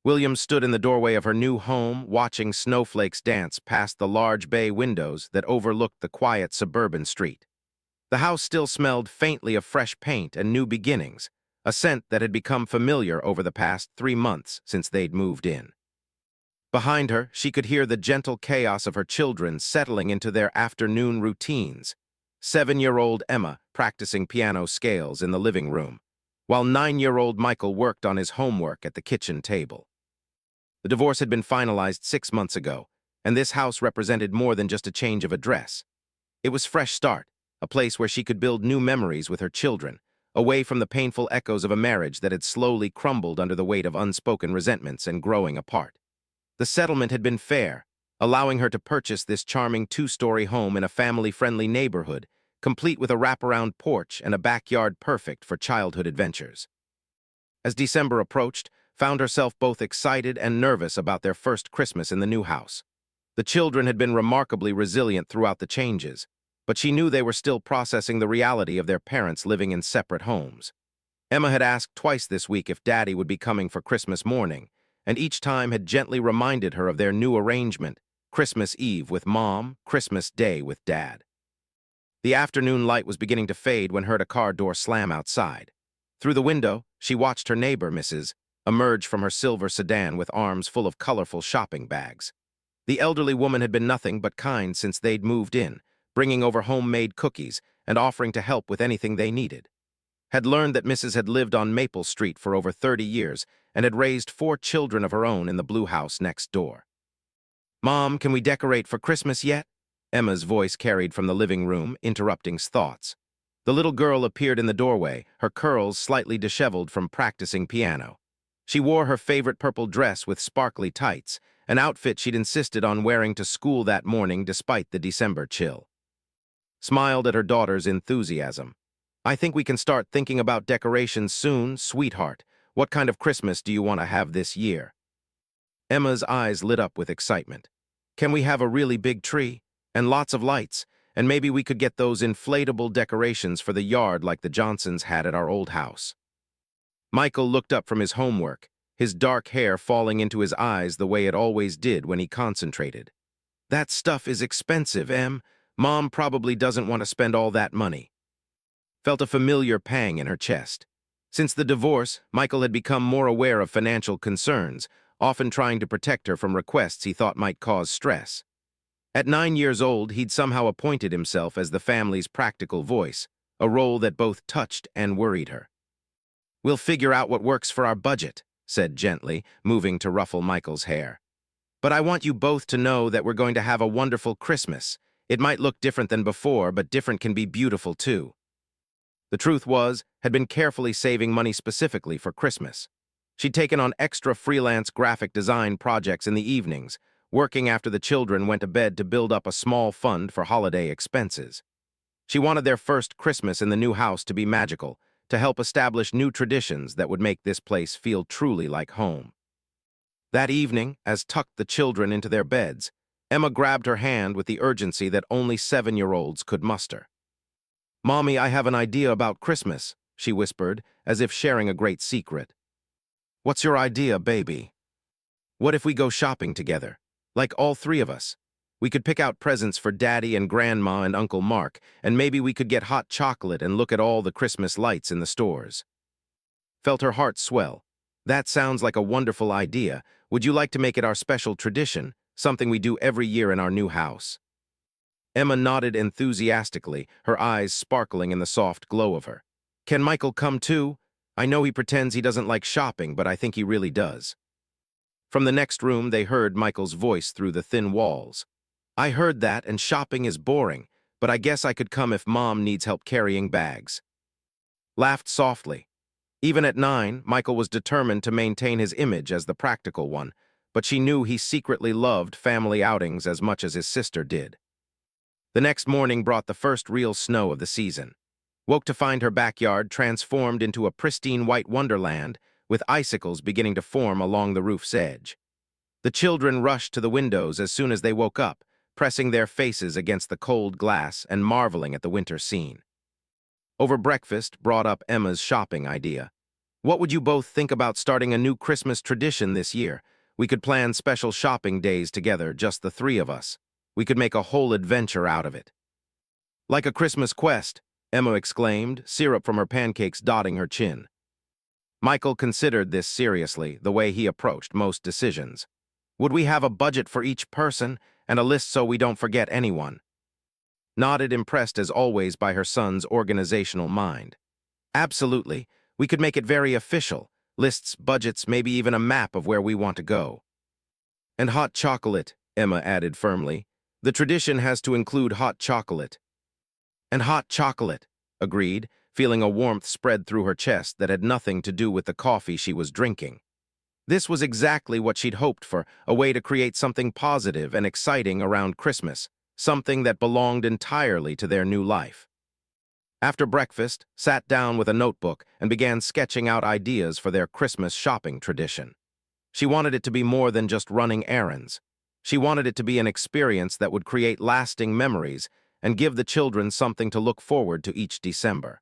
William stood in the doorway of her new home, watching snowflakes dance past the large bay windows that overlooked the quiet suburban street. The house still smelled faintly of fresh paint and new beginnings, a scent that had become familiar over the past 3 months since they'd moved in. Behind her, she could hear the gentle chaos of her children settling into their afternoon routines. 7-year-old Emma practicing piano scales in the living room, while 9-year-old Michael worked on his homework at the kitchen table. The divorce had been finalized 6 months ago, and this house represented more than just a change of address. It was fresh start, a place where she could build new memories with her children, away from the painful echoes of a marriage that had slowly crumbled under the weight of unspoken resentments and growing apart. The settlement had been fair, allowing her to purchase this charming 2-story home in a family-friendly neighborhood, complete with a wraparound porch and a backyard perfect for childhood adventures. As December approached, found herself both excited and nervous about their first Christmas in the new house. The children had been remarkably resilient throughout the changes, but she knew they were still processing the reality of their parents living in separate homes. Emma had asked twice this week if Daddy would be coming for Christmas morning, and each time had gently reminded her of their new arrangement: Christmas Eve with Mom, Christmas Day with Dad. The afternoon light was beginning to fade when heard a car door slam outside. Through the window, she watched her neighbor, Mrs., emerge from her silver sedan with arms full of colorful shopping bags. The elderly woman had been nothing but kind since they'd moved in, bringing over homemade cookies and offering to help with anything they needed. Had learned that Mrs. had lived on Maple Street for over 30 years and had raised 4 children of her own in the blue house next door. "Mom, can we decorate for Christmas yet?" Emma's voice carried from the living room, interrupting Thought's. The little girl appeared in the doorway, her curls slightly disheveled from practicing piano. She wore her favorite purple dress with sparkly tights, an outfit she'd insisted on wearing to school that morning despite the December chill. Smiled at her daughter's enthusiasm. "I think we can start thinking about decorations soon, sweetheart. What kind of Christmas do you want to have this year?" Emma's eyes lit up with excitement. "Can we have a really big tree? And lots of lights? And maybe we could get those inflatable decorations for the yard like the Johnsons had at our old house." Michael looked up from his homework, his dark hair falling into his eyes the way it always did when he concentrated. "That stuff is expensive, Em. Mom probably doesn't want to spend all that money." Felt a familiar pang in her chest. Since the divorce, Michael had become more aware of financial concerns, often trying to protect her from requests he thought might cause stress. At 9 years old, he'd somehow appointed himself as the family's practical voice, a role that both touched and worried her. "We'll figure out what works for our budget," said gently, moving to ruffle Michael's hair. "But I want you both to know that we're going to have a wonderful Christmas. It might look different than before, but different can be beautiful too." The truth was, had been carefully saving money specifically for Christmas. She'd taken on extra freelance graphic design projects in the evenings, working after the children went to bed to build up a small fund for holiday expenses. She wanted their first Christmas in the new house to be magical, to help establish new traditions that would make this place feel truly like home. That evening, as tucked the children into their beds, Emma grabbed her hand with the urgency that only 7-year-olds could muster. "Mommy, I have an idea about Christmas," she whispered, as if sharing a great secret. "What's your idea, baby?" "What if we go shopping together? Like all 3 of us. We could pick out presents for Daddy and Grandma and Uncle Mark, and maybe we could get hot chocolate and look at all the Christmas lights in the stores." Felt her heart swell. "That sounds like a wonderful idea. Would you like to make it our special tradition, something we do every year in our new house?" Emma nodded enthusiastically, her eyes sparkling in the soft glow of her. "Can Michael come too? I know he pretends he doesn't like shopping, but I think he really does." From the next room, they heard Michael's voice through the thin walls. "I heard that, and shopping is boring, but I guess I could come if Mom needs help carrying bags." Laughed softly. Even at 9, Michael was determined to maintain his image as the practical one, but she knew he secretly loved family outings as much as his sister did. The next morning brought the first real snow of the season. Woke to find her backyard transformed into a pristine white wonderland, with icicles beginning to form along the roof's edge. The children rushed to the windows as soon as they woke up, pressing their faces against the cold glass and marveling at the winter scene. Over breakfast brought up Emma's shopping idea. What would you both think about starting a new Christmas tradition this year? We could plan special shopping days together, just the three of us. We could make a whole adventure out of it. Like a Christmas quest, Emma exclaimed, syrup from her pancakes dotting her chin. Michael considered this seriously, the way he approached most decisions. Would we have a budget for each person and a list so we don't forget anyone? Nodded, impressed as always by her son's organizational mind. Absolutely. We could make it very official. Lists, budgets, maybe even a map of where we want to go. And hot chocolate, Emma added firmly. The tradition has to include hot chocolate. And hot chocolate, agreed, feeling a warmth spread through her chest that had nothing to do with the coffee she was drinking. This was exactly what she'd hoped for, a way to create something positive and exciting around Christmas, something that belonged entirely to their new life. After breakfast, sat down with a notebook and began sketching out ideas for their Christmas shopping tradition. She wanted it to be more than just running errands. She wanted it to be an experience that would create lasting memories and give the children something to look forward to each December.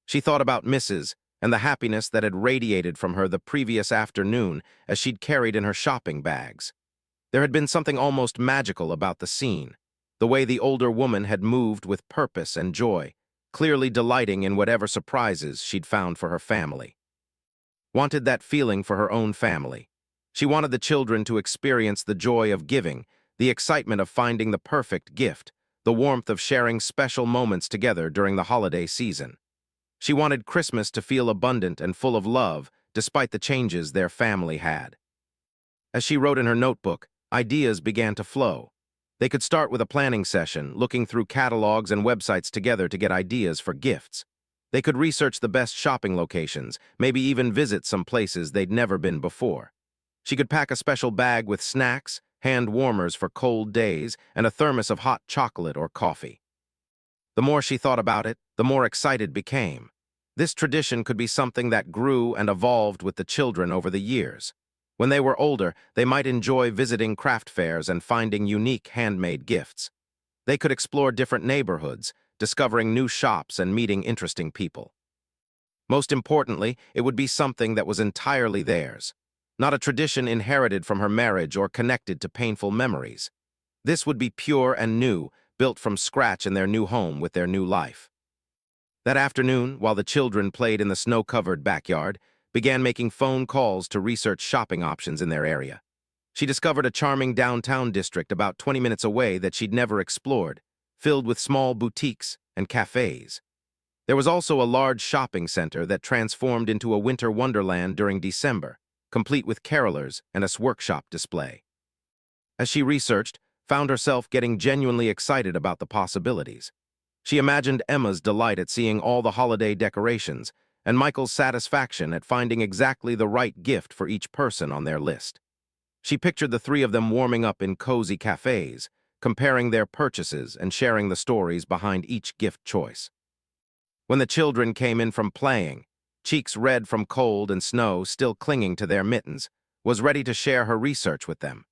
She thought about Mrs. and the happiness that had radiated from her the previous afternoon as she'd carried in her shopping bags. There had been something almost magical about the scene, the way the older woman had moved with purpose and joy, clearly delighting in whatever surprises she'd found for her family. Wanted that feeling for her own family. She wanted the children to experience the joy of giving, the excitement of finding the perfect gift, the warmth of sharing special moments together during the holiday season. She wanted Christmas to feel abundant and full of love, despite the changes their family had. As she wrote in her notebook, ideas began to flow. They could start with a planning session, looking through catalogs and websites together to get ideas for gifts. They could research the best shopping locations, maybe even visit some places they'd never been before. She could pack a special bag with snacks, hand warmers for cold days, and a thermos of hot chocolate or coffee. The more she thought about it, the more excited became. This tradition could be something that grew and evolved with the children over the years. When they were older, they might enjoy visiting craft fairs and finding unique handmade gifts. They could explore different neighborhoods, discovering new shops and meeting interesting people. Most importantly, it would be something that was entirely theirs, not a tradition inherited from her marriage or connected to painful memories. This would be pure and new, built from scratch in their new home with their new life. That afternoon, while the children played in the snow-covered backyard, began making phone calls to research shopping options in their area. She discovered a charming downtown district about 20 minutes away that she'd never explored, filled with small boutiques and cafes. There was also a large shopping center that transformed into a winter wonderland during December, complete with carolers and a workshop display. As she researched, found herself getting genuinely excited about the possibilities. She imagined Emma's delight at seeing all the holiday decorations and Michael's satisfaction at finding exactly the right gift for each person on their list. She pictured the three of them warming up in cozy cafes, comparing their purchases and sharing the stories behind each gift choice. When the children came in from playing, cheeks red from cold and snow still clinging to their mittens, was ready to share her research with them.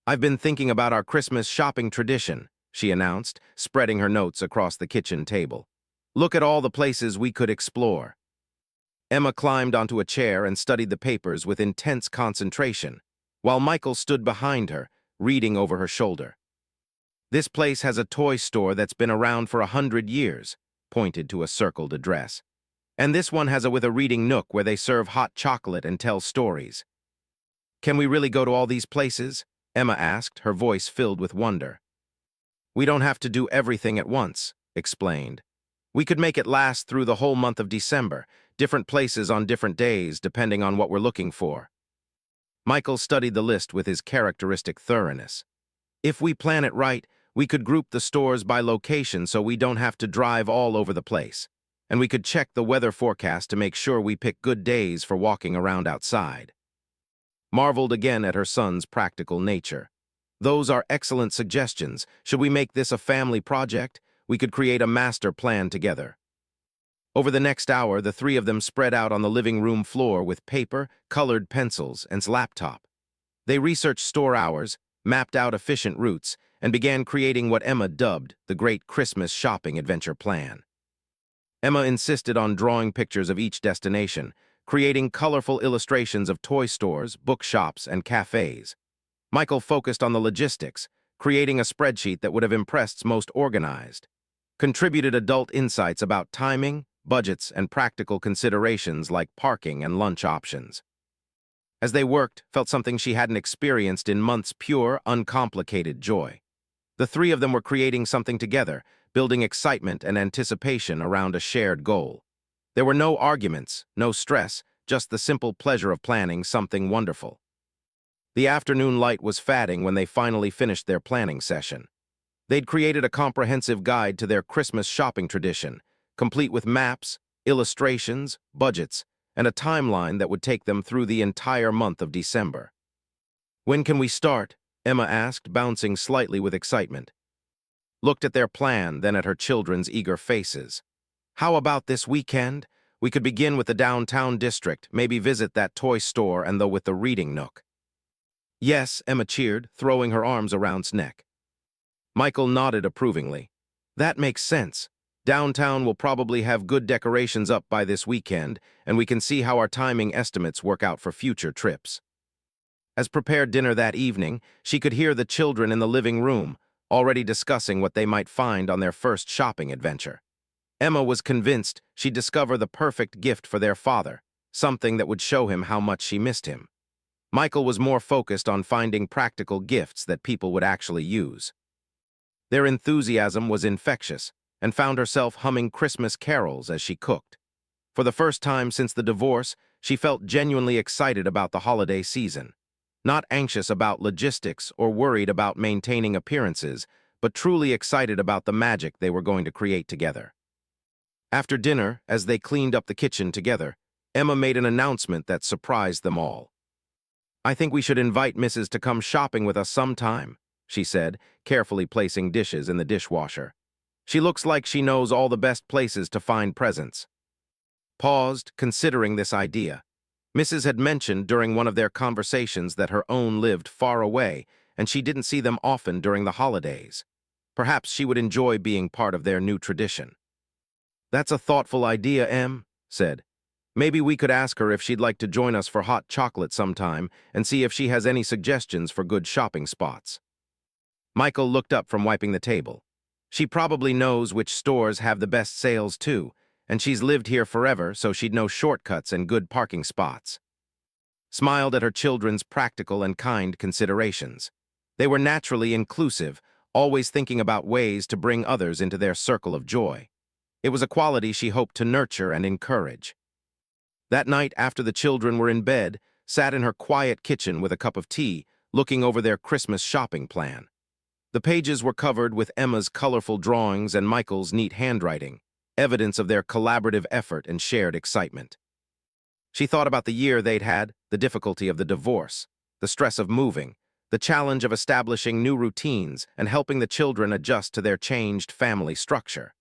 "I've been thinking about our Christmas shopping tradition," she announced, spreading her notes across the kitchen table. "Look at all the places we could explore." Emma climbed onto a chair and studied the papers with intense concentration, while Michael stood behind her, reading over her shoulder. "This place has a toy store that's been around for 100 years, pointed to a circled address. "And this one has a reading nook where they serve hot chocolate and tell stories." "Can we really go to all these places?" Emma asked, her voice filled with wonder. "We don't have to do everything at once," explained. "We could make it last through the whole month of December, different places on different days, depending on what we're looking for." Michael studied the list with his characteristic thoroughness. "If we plan it right, we could group the stores by location so we don't have to drive all over the place. And we could check the weather forecast to make sure we pick good days for walking around outside." Marveled again at her son's practical nature. "Those are excellent suggestions. Should we make this a family project? We could create a master plan together." Over the next hour, the three of them spread out on the living room floor with paper, colored pencils, and laptop. They researched store hours, mapped out efficient routes, and began creating what Emma dubbed the Great Christmas Shopping Adventure Plan. Emma insisted on drawing pictures of each destination, creating colorful illustrations of toy stores, bookshops, and cafes. Michael focused on the logistics, creating a spreadsheet that would have impressed most organized. Contributed adult insights about timing, budgets, and practical considerations like parking and lunch options. As they worked, felt something she hadn't experienced in months, pure, uncomplicated joy. The three of them were creating something together, building excitement and anticipation around a shared goal. There were no arguments, no stress, just the simple pleasure of planning something wonderful. The afternoon light was fading when they finally finished their planning session. They'd created a comprehensive guide to their Christmas shopping tradition, complete with maps, illustrations, budgets, and a timeline that would take them through the entire month of December. "When can we start?" Emma asked, bouncing slightly with excitement. Looked at their plan, then at her children's eager faces. "How about this weekend? We could begin with the downtown district, maybe visit that toy store and with the reading nook." "Yes," Emma cheered, throwing her arms around neck. Michael nodded approvingly. "That makes sense. Downtown will probably have good decorations up by this weekend, and we can see how our timing estimates work out for future trips." As prepared dinner that evening, she could hear the children in the living room, already discussing what they might find on their first shopping adventure. Emma was convinced she'd discover the perfect gift for their father, something that would show him how much she missed him. Michael was more focused on finding practical gifts that people would actually use. Their enthusiasm was infectious, and found herself humming Christmas carols as she cooked. For the first time since the divorce, she felt genuinely excited about the holiday season. Not anxious about logistics or worried about maintaining appearances, but truly excited about the magic they were going to create together. After dinner, as they cleaned up the kitchen together, Emma made an announcement that surprised them all. "I think we should invite Mrs. to come shopping with us sometime," she said, carefully placing dishes in the dishwasher. "She looks like she knows all the best places to find presents." Paused, considering this idea. Mrs. had mentioned during one of their conversations that her own lived far away, and she didn't see them often during the holidays. Perhaps she would enjoy being part of their new tradition. "That's a thoughtful idea, Em," said. "Maybe we could ask her if she'd like to join us for hot chocolate sometime and see if she has any suggestions for good shopping spots." Michael looked up from wiping the table. "She probably knows which stores have the best sales too, and she's lived here forever, so she'd know shortcuts and good parking spots." Smiled at her children's practical and kind considerations. They were naturally inclusive, always thinking about ways to bring others into their circle of joy. It was a quality she hoped to nurture and encourage. That night, after the children were in bed, sat in her quiet kitchen with a cup of tea, looking over their Christmas shopping plan. The pages were covered with Emma's colorful drawings and Michael's neat handwriting, evidence of their collaborative effort and shared excitement. She thought about the year they'd had, the difficulty of the divorce, the stress of moving, the challenge of establishing new routines and helping the children adjust to their changed family structure.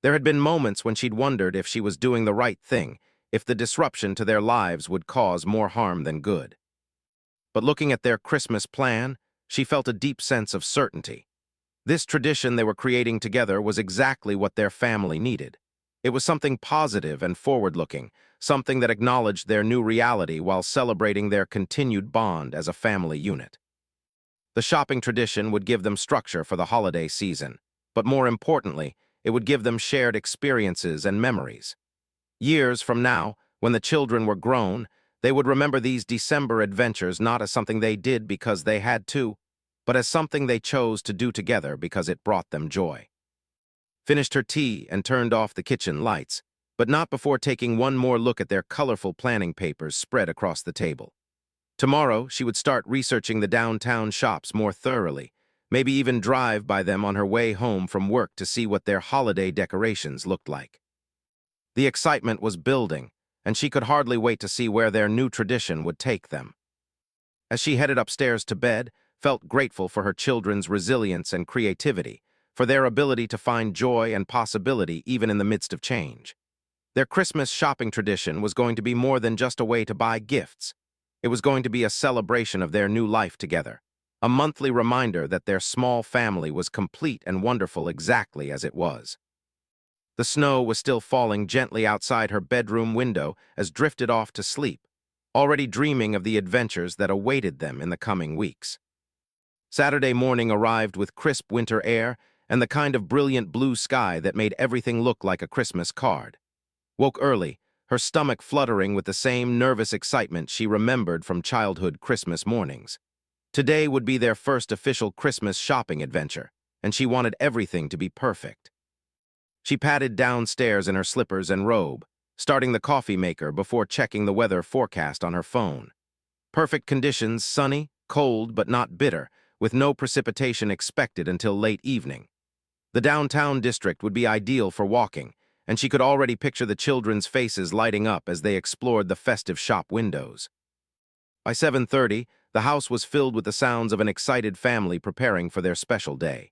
There had been moments when she'd wondered if she was doing the right thing, if the disruption to their lives would cause more harm than good. But looking at their Christmas plan, she felt a deep sense of certainty. This tradition they were creating together was exactly what their family needed. It was something positive and forward-looking, something that acknowledged their new reality while celebrating their continued bond as a family unit. The shopping tradition would give them structure for the holiday season, but more importantly, it would give them shared experiences and memories. Years from now, when the children were grown, they would remember these December adventures not as something they did because they had to, but as something they chose to do together because it brought them joy. Finished her tea and turned off the kitchen lights, but not before taking one more look at their colorful planning papers spread across the table. Tomorrow, she would start researching the downtown shops more thoroughly, maybe even drive by them on her way home from work to see what their holiday decorations looked like. The excitement was building, and she could hardly wait to see where their new tradition would take them. As she headed upstairs to bed, felt grateful for her children's resilience and creativity, for their ability to find joy and possibility even in the midst of change. Their Christmas shopping tradition was going to be more than just a way to buy gifts. It was going to be a celebration of their new life together, a monthly reminder that their small family was complete and wonderful exactly as it was. The snow was still falling gently outside her bedroom window as drifted off to sleep, already dreaming of the adventures that awaited them in the coming weeks. Saturday morning arrived with crisp winter air and the kind of brilliant blue sky that made everything look like a Christmas card. Woke early, her stomach fluttering with the same nervous excitement she remembered from childhood Christmas mornings. Today would be their first official Christmas shopping adventure, and she wanted everything to be perfect. She padded downstairs in her slippers and robe, starting the coffee maker before checking the weather forecast on her phone. Perfect conditions, sunny, cold but not bitter, with no precipitation expected until late evening. The downtown district would be ideal for walking, and she could already picture the children's faces lighting up as they explored the festive shop windows. By 7:30, the house was filled with the sounds of an excited family preparing for their special day.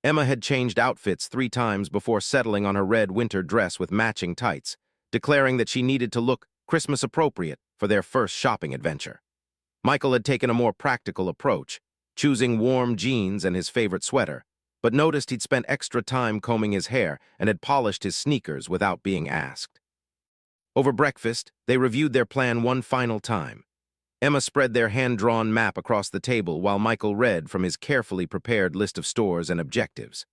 Emma had changed outfits 3 times before settling on her red winter dress with matching tights, declaring that she needed to look Christmas appropriate for their first shopping adventure. Michael had taken a more practical approach, choosing warm jeans and his favorite sweater, but noticed he'd spent extra time combing his hair and had polished his sneakers without being asked. Over breakfast, they reviewed their plan one final time. Emma spread their hand-drawn map across the table while Michael read from his carefully prepared list of stores and objectives.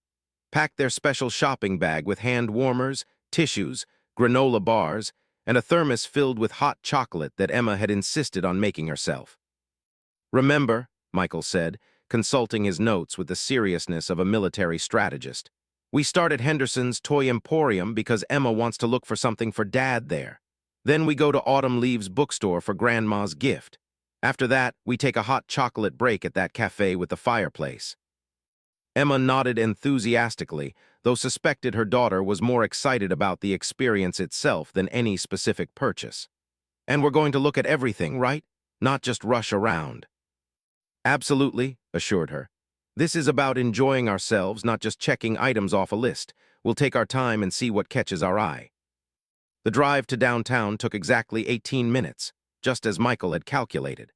Packed their special shopping bag with hand warmers, tissues, granola bars, and a thermos filled with hot chocolate that Emma had insisted on making herself. "Remember," Michael said, consulting his notes with the seriousness of a military strategist, "we start at Henderson's Toy Emporium because Emma wants to look for something for Dad there. Then we go to Autumn Leaves bookstore for Grandma's gift. After that, we take a hot chocolate break at that cafe with the fireplace." Emma nodded enthusiastically, though suspected her daughter was more excited about the experience itself than any specific purchase. "And we're going to look at everything, right? Not just rush around." "Absolutely," assured her. "This is about enjoying ourselves, not just checking items off a list. We'll take our time and see what catches our eye." The drive to downtown took exactly 18 minutes, just as Michael had calculated.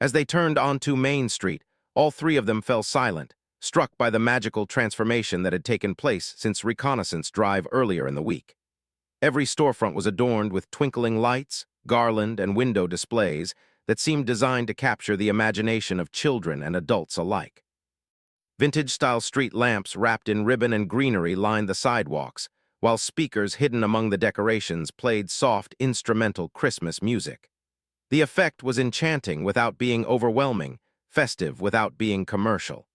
As they turned onto Main Street, all 3 of them fell silent, struck by the magical transformation that had taken place since reconnaissance drive earlier in the week. Every storefront was adorned with twinkling lights, garland, and window displays that seemed designed to capture the imagination of children and adults alike. Vintage-style street lamps wrapped in ribbon and greenery lined the sidewalks, while speakers hidden among the decorations played soft, instrumental Christmas music. The effect was enchanting without being overwhelming, festive without being commercial.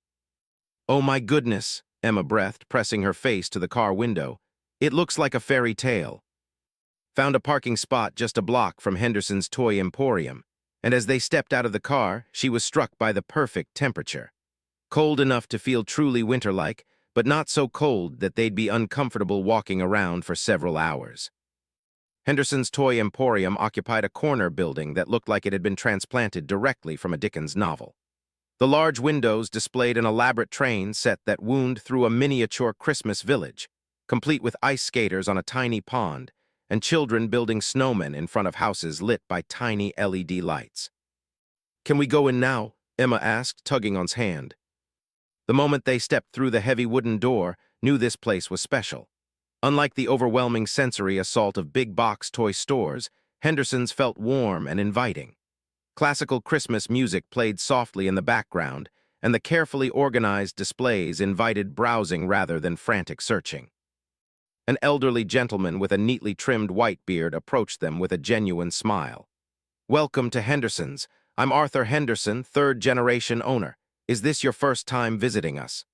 "Oh my goodness," Emma breathed, pressing her face to the car window. "It looks like a fairy tale." Found a parking spot just a block from Henderson's Toy Emporium, and as they stepped out of the car, she was struck by the perfect temperature. Cold enough to feel truly winter-like, but not so cold that they'd be uncomfortable walking around for several hours. Henderson's Toy Emporium occupied a corner building that looked like it had been transplanted directly from a Dickens novel. The large windows displayed an elaborate train set that wound through a miniature Christmas village, complete with ice skaters on a tiny pond, and children building snowmen in front of houses lit by tiny LED lights. "Can we go in now?" Emma asked, tugging on's hand. The moment they stepped through the heavy wooden door, knew this place was special. Unlike the overwhelming sensory assault of big-box toy stores, Henderson's felt warm and inviting. Classical Christmas music played softly in the background, and the carefully organized displays invited browsing rather than frantic searching. An elderly gentleman with a neatly trimmed white beard approached them with a genuine smile. "Welcome to Henderson's. I'm Arthur Henderson, third-generation owner. Is this your first time visiting us?"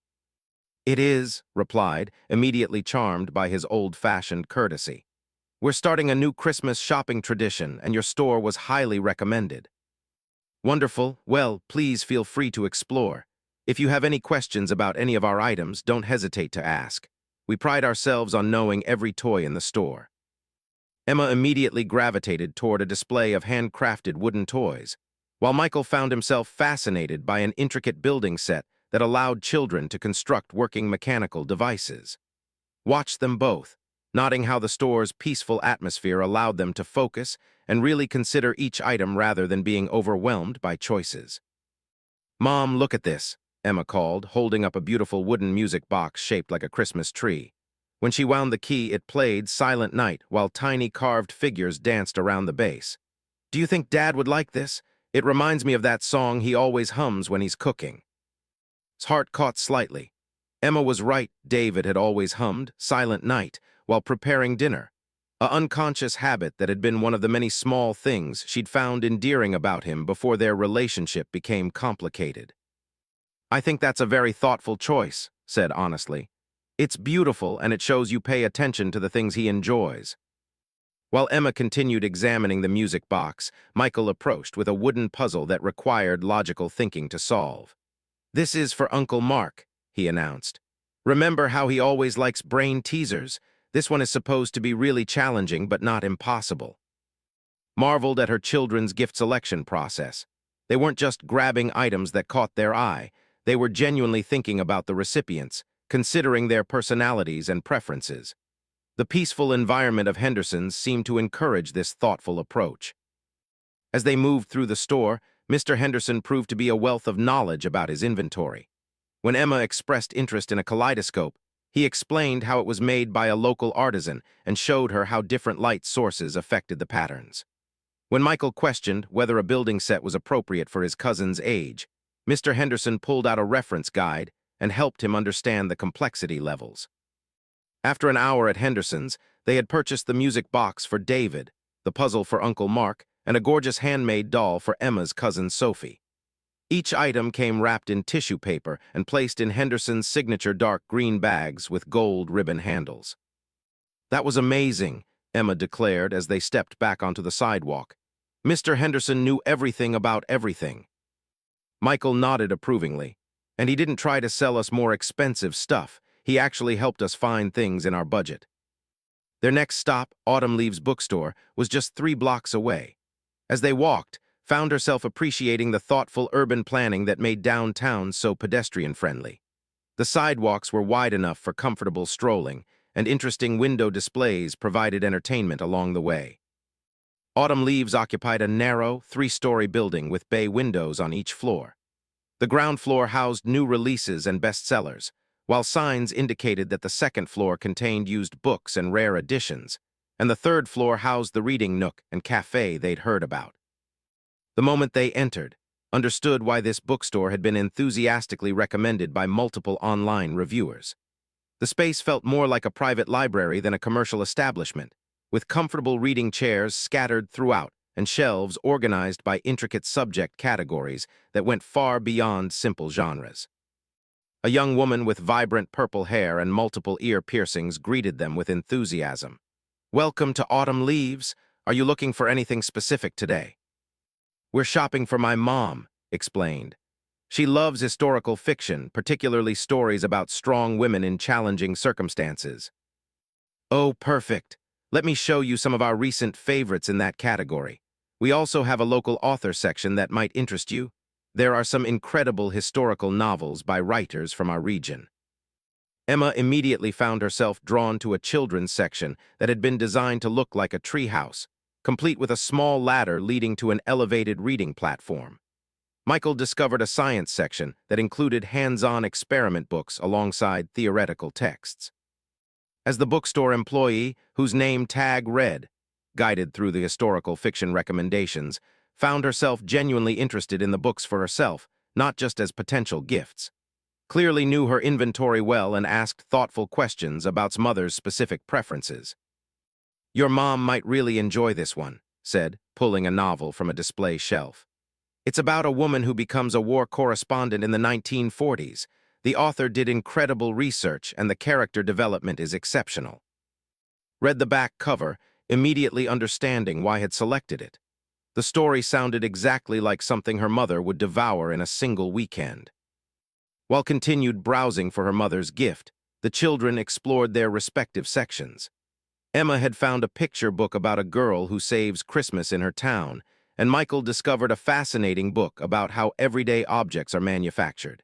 "It is," replied, immediately charmed by his old-fashioned courtesy. "We're starting a new Christmas shopping tradition, and your store was highly recommended." "Wonderful. Well, please feel free to explore. If you have any questions about any of our items, don't hesitate to ask. We pride ourselves on knowing every toy in the store." Emma immediately gravitated toward a display of handcrafted wooden toys, while Michael found himself fascinated by an intricate building set that allowed children to construct working mechanical devices. Watched them both, noting how the store's peaceful atmosphere allowed them to focus and really consider each item rather than being overwhelmed by choices. "Mom, look at this," Emma called, holding up a beautiful wooden music box shaped like a Christmas tree. When she wound the key, it played Silent Night while tiny carved figures danced around the base. Do you think Dad would like this? It reminds me of that song he always hums when he's cooking. His heart caught slightly. Emma was right, David had always hummed Silent Night while preparing dinner, a unconscious habit that had been one of the many small things she'd found endearing about him before their relationship became complicated. I think that's a very thoughtful choice, said honestly. It's beautiful and it shows you pay attention to the things he enjoys. While Emma continued examining the music box, Michael approached with a wooden puzzle that required logical thinking to solve. This is for Uncle Mark, he announced. Remember how he always likes brain teasers? This one is supposed to be really challenging but not impossible. Marveled at her children's gift selection process. They weren't just grabbing items that caught their eye. They were genuinely thinking about the recipients, considering their personalities and preferences. The peaceful environment of Henderson's seemed to encourage this thoughtful approach. As they moved through the store, Mr. Henderson proved to be a wealth of knowledge about his inventory. When Emma expressed interest in a kaleidoscope, he explained how it was made by a local artisan and showed her how different light sources affected the patterns. When Michael questioned whether a building set was appropriate for his cousin's age, Mr. Henderson pulled out a reference guide and helped him understand the complexity levels. After an hour at Henderson's, they had purchased the music box for David, the puzzle for Uncle Mark, and a gorgeous handmade doll for Emma's cousin Sophie. Each item came wrapped in tissue paper and placed in Henderson's signature dark green bags with gold ribbon handles. That was amazing, Emma declared as they stepped back onto the sidewalk. Mr. Henderson knew everything about everything. Michael nodded approvingly, and he didn't try to sell us more expensive stuff. He actually helped us find things in our budget. Their next stop, Autumn Leaves Bookstore, was just 3 blocks away. As they walked, found herself appreciating the thoughtful urban planning that made downtown so pedestrian-friendly. The sidewalks were wide enough for comfortable strolling, and interesting window displays provided entertainment along the way. Autumn Leaves occupied a narrow, 3-story building with bay windows on each floor. The ground floor housed new releases and bestsellers, while signs indicated that the second floor contained used books and rare editions, and the third floor housed the reading nook and cafe they'd heard about. The moment they entered, understood why this bookstore had been enthusiastically recommended by multiple online reviewers. The space felt more like a private library than a commercial establishment, with comfortable reading chairs scattered throughout and shelves organized by intricate subject categories that went far beyond simple genres. A young woman with vibrant purple hair and multiple ear piercings greeted them with enthusiasm. "Welcome to Autumn Leaves. Are you looking for anything specific today?" "We're shopping for my mom," explained. "She loves historical fiction, particularly stories about strong women in challenging circumstances." "Oh, perfect. Let me show you some of our recent favorites in that category. We also have a local author section that might interest you. There are some incredible historical novels by writers from our region." Emma immediately found herself drawn to a children's section that had been designed to look like a treehouse, complete with a small ladder leading to an elevated reading platform. Michael discovered a science section that included hands-on experiment books alongside theoretical texts. As the bookstore employee, whose name tag read, guided through the historical fiction recommendations, found herself genuinely interested in the books for herself, not just as potential gifts. Clearly knew her inventory well and asked thoughtful questions about mother's specific preferences. "Your mom might really enjoy this one," said, pulling a novel from a display shelf. "It's about a woman who becomes a war correspondent in the 1940s. The author did incredible research and the character development is exceptional." Read the back cover, immediately understanding why had selected it. The story sounded exactly like something her mother would devour in a single weekend. While continued browsing for her mother's gift, the children explored their respective sections. Emma had found a picture book about a girl who saves Christmas in her town, and Michael discovered a fascinating book about how everyday objects are manufactured.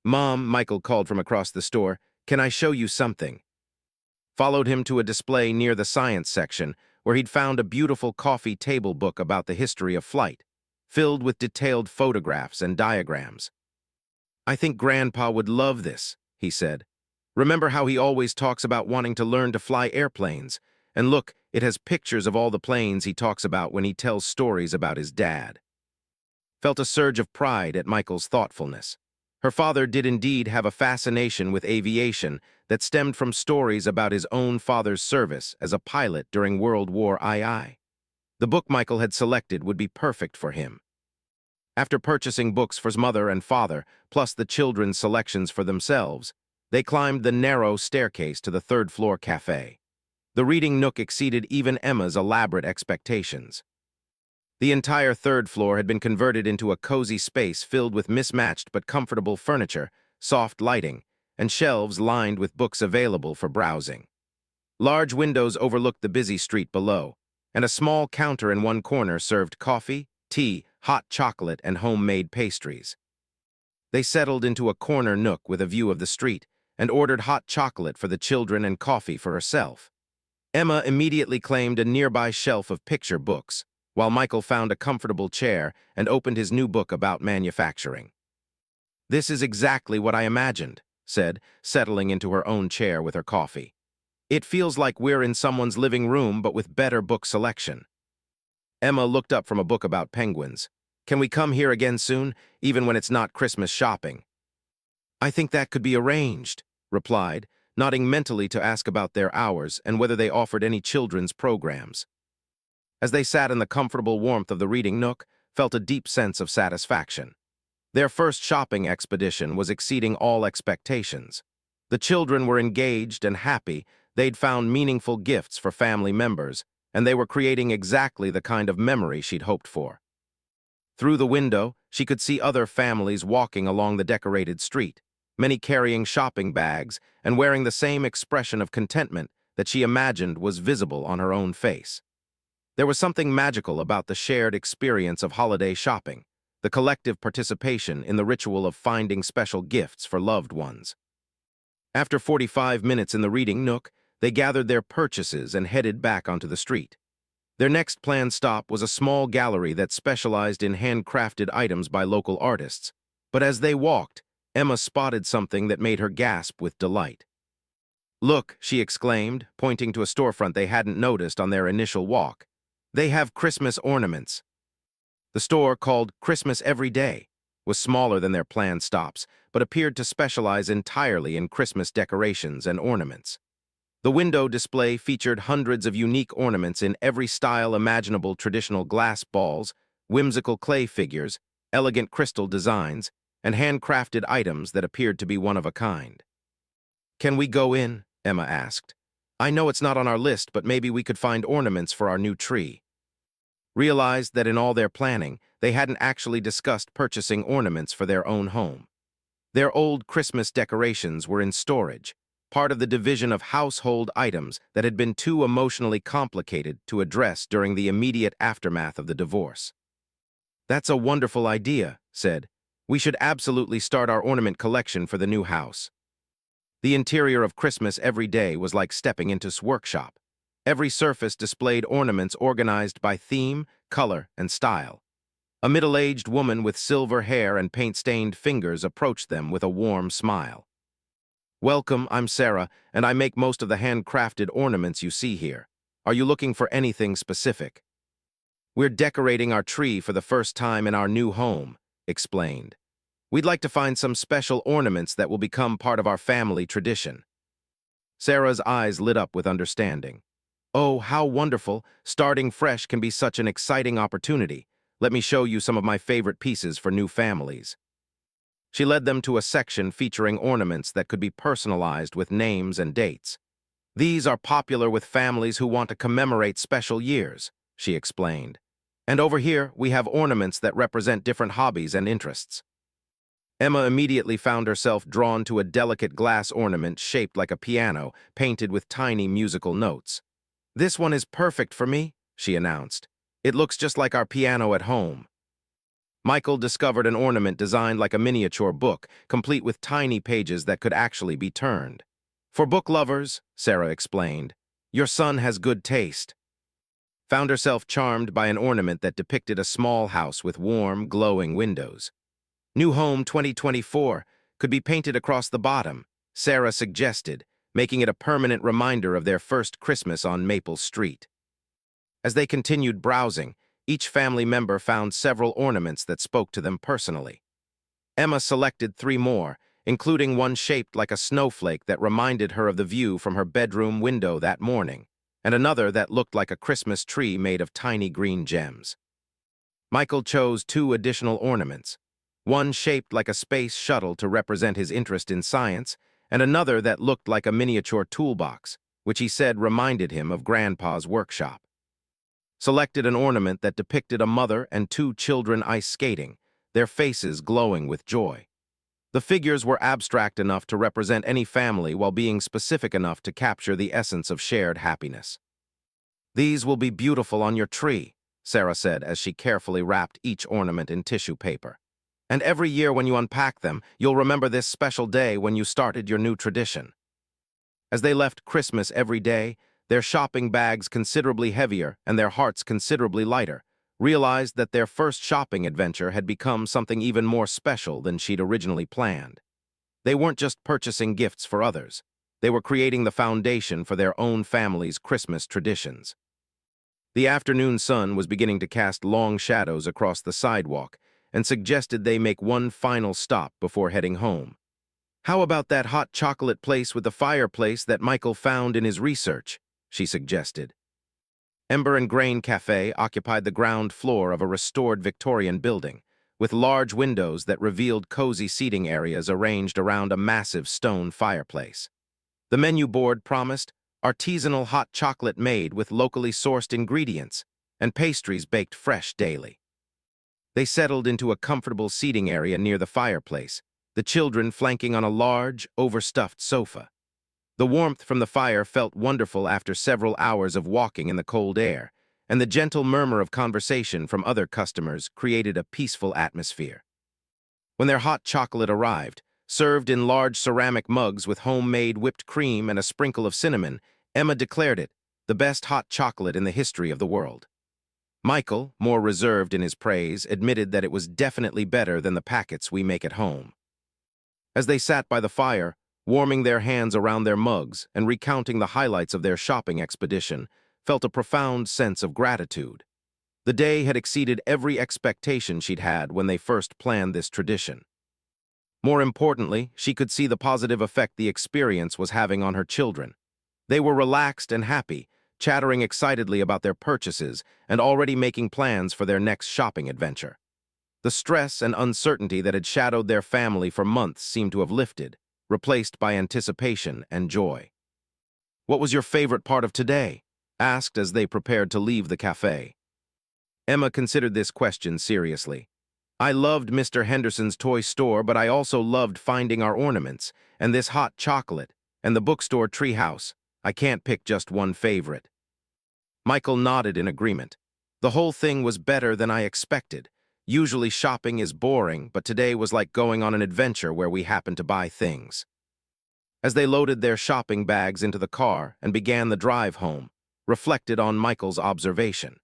"Mom," Michael called from across the store, "can I show you something?" Followed him to a display near the science section, where he'd found a beautiful coffee table book about the history of flight, filled with detailed photographs and diagrams. "I think Grandpa would love this," he said. Remember how he always talks about wanting to learn to fly airplanes? And look, it has pictures of all the planes he talks about when he tells stories about his dad. Felt a surge of pride at Michael's thoughtfulness. Her father did indeed have a fascination with aviation that stemmed from stories about his own father's service as a pilot during World War II. The book Michael had selected would be perfect for him. After purchasing books for his mother and father, plus the children's selections for themselves, they climbed the narrow staircase to the third-floor cafe. The reading nook exceeded even Emma's elaborate expectations. The entire third floor had been converted into a cozy space filled with mismatched but comfortable furniture, soft lighting, and shelves lined with books available for browsing. Large windows overlooked the busy street below, and a small counter in one corner served coffee, tea, hot chocolate, and homemade pastries. They settled into a corner nook with a view of the street and ordered hot chocolate for the children and coffee for herself. Emma immediately claimed a nearby shelf of picture books, while Michael found a comfortable chair and opened his new book about manufacturing. "This is exactly what I imagined," said, settling into her own chair with her coffee. "It feels like we're in someone's living room but with better book selection." Emma looked up from a book about penguins. "Can we come here again soon, even when it's not Christmas shopping?" "I think that could be arranged," replied, nodding mentally to ask about their hours and whether they offered any children's programs. As they sat in the comfortable warmth of the reading nook, felt a deep sense of satisfaction. Their first shopping expedition was exceeding all expectations. The children were engaged and happy, they'd found meaningful gifts for family members, and they were creating exactly the kind of memory she'd hoped for. Through the window, she could see other families walking along the decorated street, many carrying shopping bags and wearing the same expression of contentment that she imagined was visible on her own face. There was something magical about the shared experience of holiday shopping, the collective participation in the ritual of finding special gifts for loved ones. After 45 minutes in the reading nook, they gathered their purchases and headed back onto the street. Their next planned stop was a small gallery that specialized in handcrafted items by local artists. But as they walked, Emma spotted something that made her gasp with delight. "Look," she exclaimed, pointing to a storefront they hadn't noticed on their initial walk. "They have Christmas ornaments." The store, called Christmas Every Day, was smaller than their planned stops, but appeared to specialize entirely in Christmas decorations and ornaments. The window display featured hundreds of unique ornaments in every style imaginable: traditional glass balls, whimsical clay figures, elegant crystal designs, and handcrafted items that appeared to be one of a kind. "Can we go in?" Emma asked. "I know it's not on our list, but maybe we could find ornaments for our new tree." Realized that in all their planning, they hadn't actually discussed purchasing ornaments for their own home. Their old Christmas decorations were in storage, part of the division of household items that had been too emotionally complicated to address during the immediate aftermath of the divorce. "That's a wonderful idea," said. "We should absolutely start our ornament collection for the new house." The interior of Christmas Every Day was like stepping into a workshop. Every surface displayed ornaments organized by theme, color, and style. A middle-aged woman with silver hair and paint-stained fingers approached them with a warm smile. "Welcome, I'm Sarah, and I make most of the handcrafted ornaments you see here. Are you looking for anything specific?" "We're decorating our tree for the first time in our new home," explained. "We'd like to find some special ornaments that will become part of our family tradition." Sarah's eyes lit up with understanding. "Oh, how wonderful! Starting fresh can be such an exciting opportunity. Let me show you some of my favorite pieces for new families." She led them to a section featuring ornaments that could be personalized with names and dates. "These are popular with families who want to commemorate special years," she explained. "And over here, we have ornaments that represent different hobbies and interests." Emma immediately found herself drawn to a delicate glass ornament shaped like a piano, painted with tiny musical notes. "This one is perfect for me," she announced. "It looks just like our piano at home." Michael discovered an ornament designed like a miniature book, complete with tiny pages that could actually be turned. "For book lovers," Sarah explained. "Your son has good taste." Found herself charmed by an ornament that depicted a small house with warm, glowing windows. "New Home 2024 could be painted across the bottom," Sarah suggested, making it a permanent reminder of their first Christmas on Maple Street. As they continued browsing, each family member found several ornaments that spoke to them personally. Emma selected 3 more, including one shaped like a snowflake that reminded her of the view from her bedroom window that morning, and another that looked like a Christmas tree made of tiny green gems. Michael chose 2 additional ornaments, one shaped like a space shuttle to represent his interest in science, and another that looked like a miniature toolbox, which he said reminded him of Grandpa's workshop. Selected an ornament that depicted a mother and 2 children ice skating, their faces glowing with joy. The figures were abstract enough to represent any family while being specific enough to capture the essence of shared happiness. "These will be beautiful on your tree," Sarah said as she carefully wrapped each ornament in tissue paper. "And every year when you unpack them, you'll remember this special day when you started your new tradition." As they left Christmas every day, their shopping bags considerably heavier and their hearts considerably lighter, realized that their first shopping adventure had become something even more special than she'd originally planned. They weren't just purchasing gifts for others. They were creating the foundation for their own family's Christmas traditions. The afternoon sun was beginning to cast long shadows across the sidewalk and suggested they make one final stop before heading home. "How about that hot chocolate place with the fireplace that Michael found in his research?" she suggested. Ember and Grain Cafe occupied the ground floor of a restored Victorian building, with large windows that revealed cozy seating areas arranged around a massive stone fireplace. The menu board promised artisanal hot chocolate made with locally sourced ingredients and pastries baked fresh daily. They settled into a comfortable seating area near the fireplace, the children flanking on a large, overstuffed sofa. The warmth from the fire felt wonderful after several hours of walking in the cold air, and the gentle murmur of conversation from other customers created a peaceful atmosphere. When their hot chocolate arrived, served in large ceramic mugs with homemade whipped cream and a sprinkle of cinnamon, Emma declared it the best hot chocolate in the history of the world. Michael, more reserved in his praise, admitted that it was definitely better than the packets we make at home. As they sat by the fire, warming their hands around their mugs and recounting the highlights of their shopping expedition, felt a profound sense of gratitude. The day had exceeded every expectation she'd had when they first planned this tradition. More importantly, she could see the positive effect the experience was having on her children. They were relaxed and happy, chattering excitedly about their purchases and already making plans for their next shopping adventure. The stress and uncertainty that had shadowed their family for months seemed to have lifted, replaced by anticipation and joy. "What was your favorite part of today?" asked as they prepared to leave the cafe. Emma considered this question seriously. "I loved Mr. Henderson's toy store, but I also loved finding our ornaments, and this hot chocolate, and the bookstore treehouse. I can't pick just one favorite." Michael nodded in agreement. "The whole thing was better than I expected. Usually shopping is boring, but today was like going on an adventure where we happened to buy things." As they loaded their shopping bags into the car and began the drive home, reflected on Michael's observation.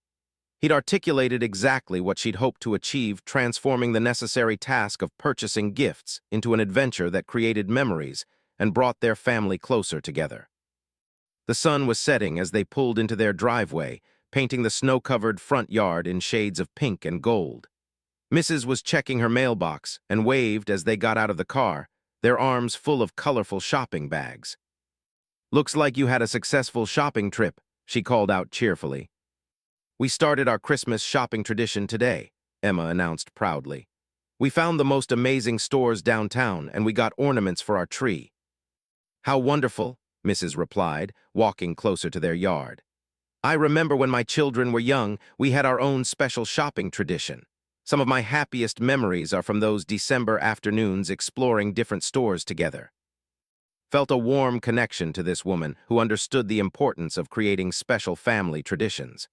He'd articulated exactly what she'd hoped to achieve, transforming the necessary task of purchasing gifts into an adventure that created memories and brought their family closer together. The sun was setting as they pulled into their driveway, painting the snow-covered front yard in shades of pink and gold. Mrs. was checking her mailbox and waved as they got out of the car, their arms full of colorful shopping bags. "Looks like you had a successful shopping trip," she called out cheerfully. "We started our Christmas shopping tradition today," Emma announced proudly. "We found the most amazing stores downtown, and we got ornaments for our tree." "How wonderful," Mrs. replied, walking closer to their yard. "I remember when my children were young, we had our own special shopping tradition. Some of my happiest memories are from those December afternoons exploring different stores together." Felt a warm connection to this woman who understood the importance of creating special family traditions.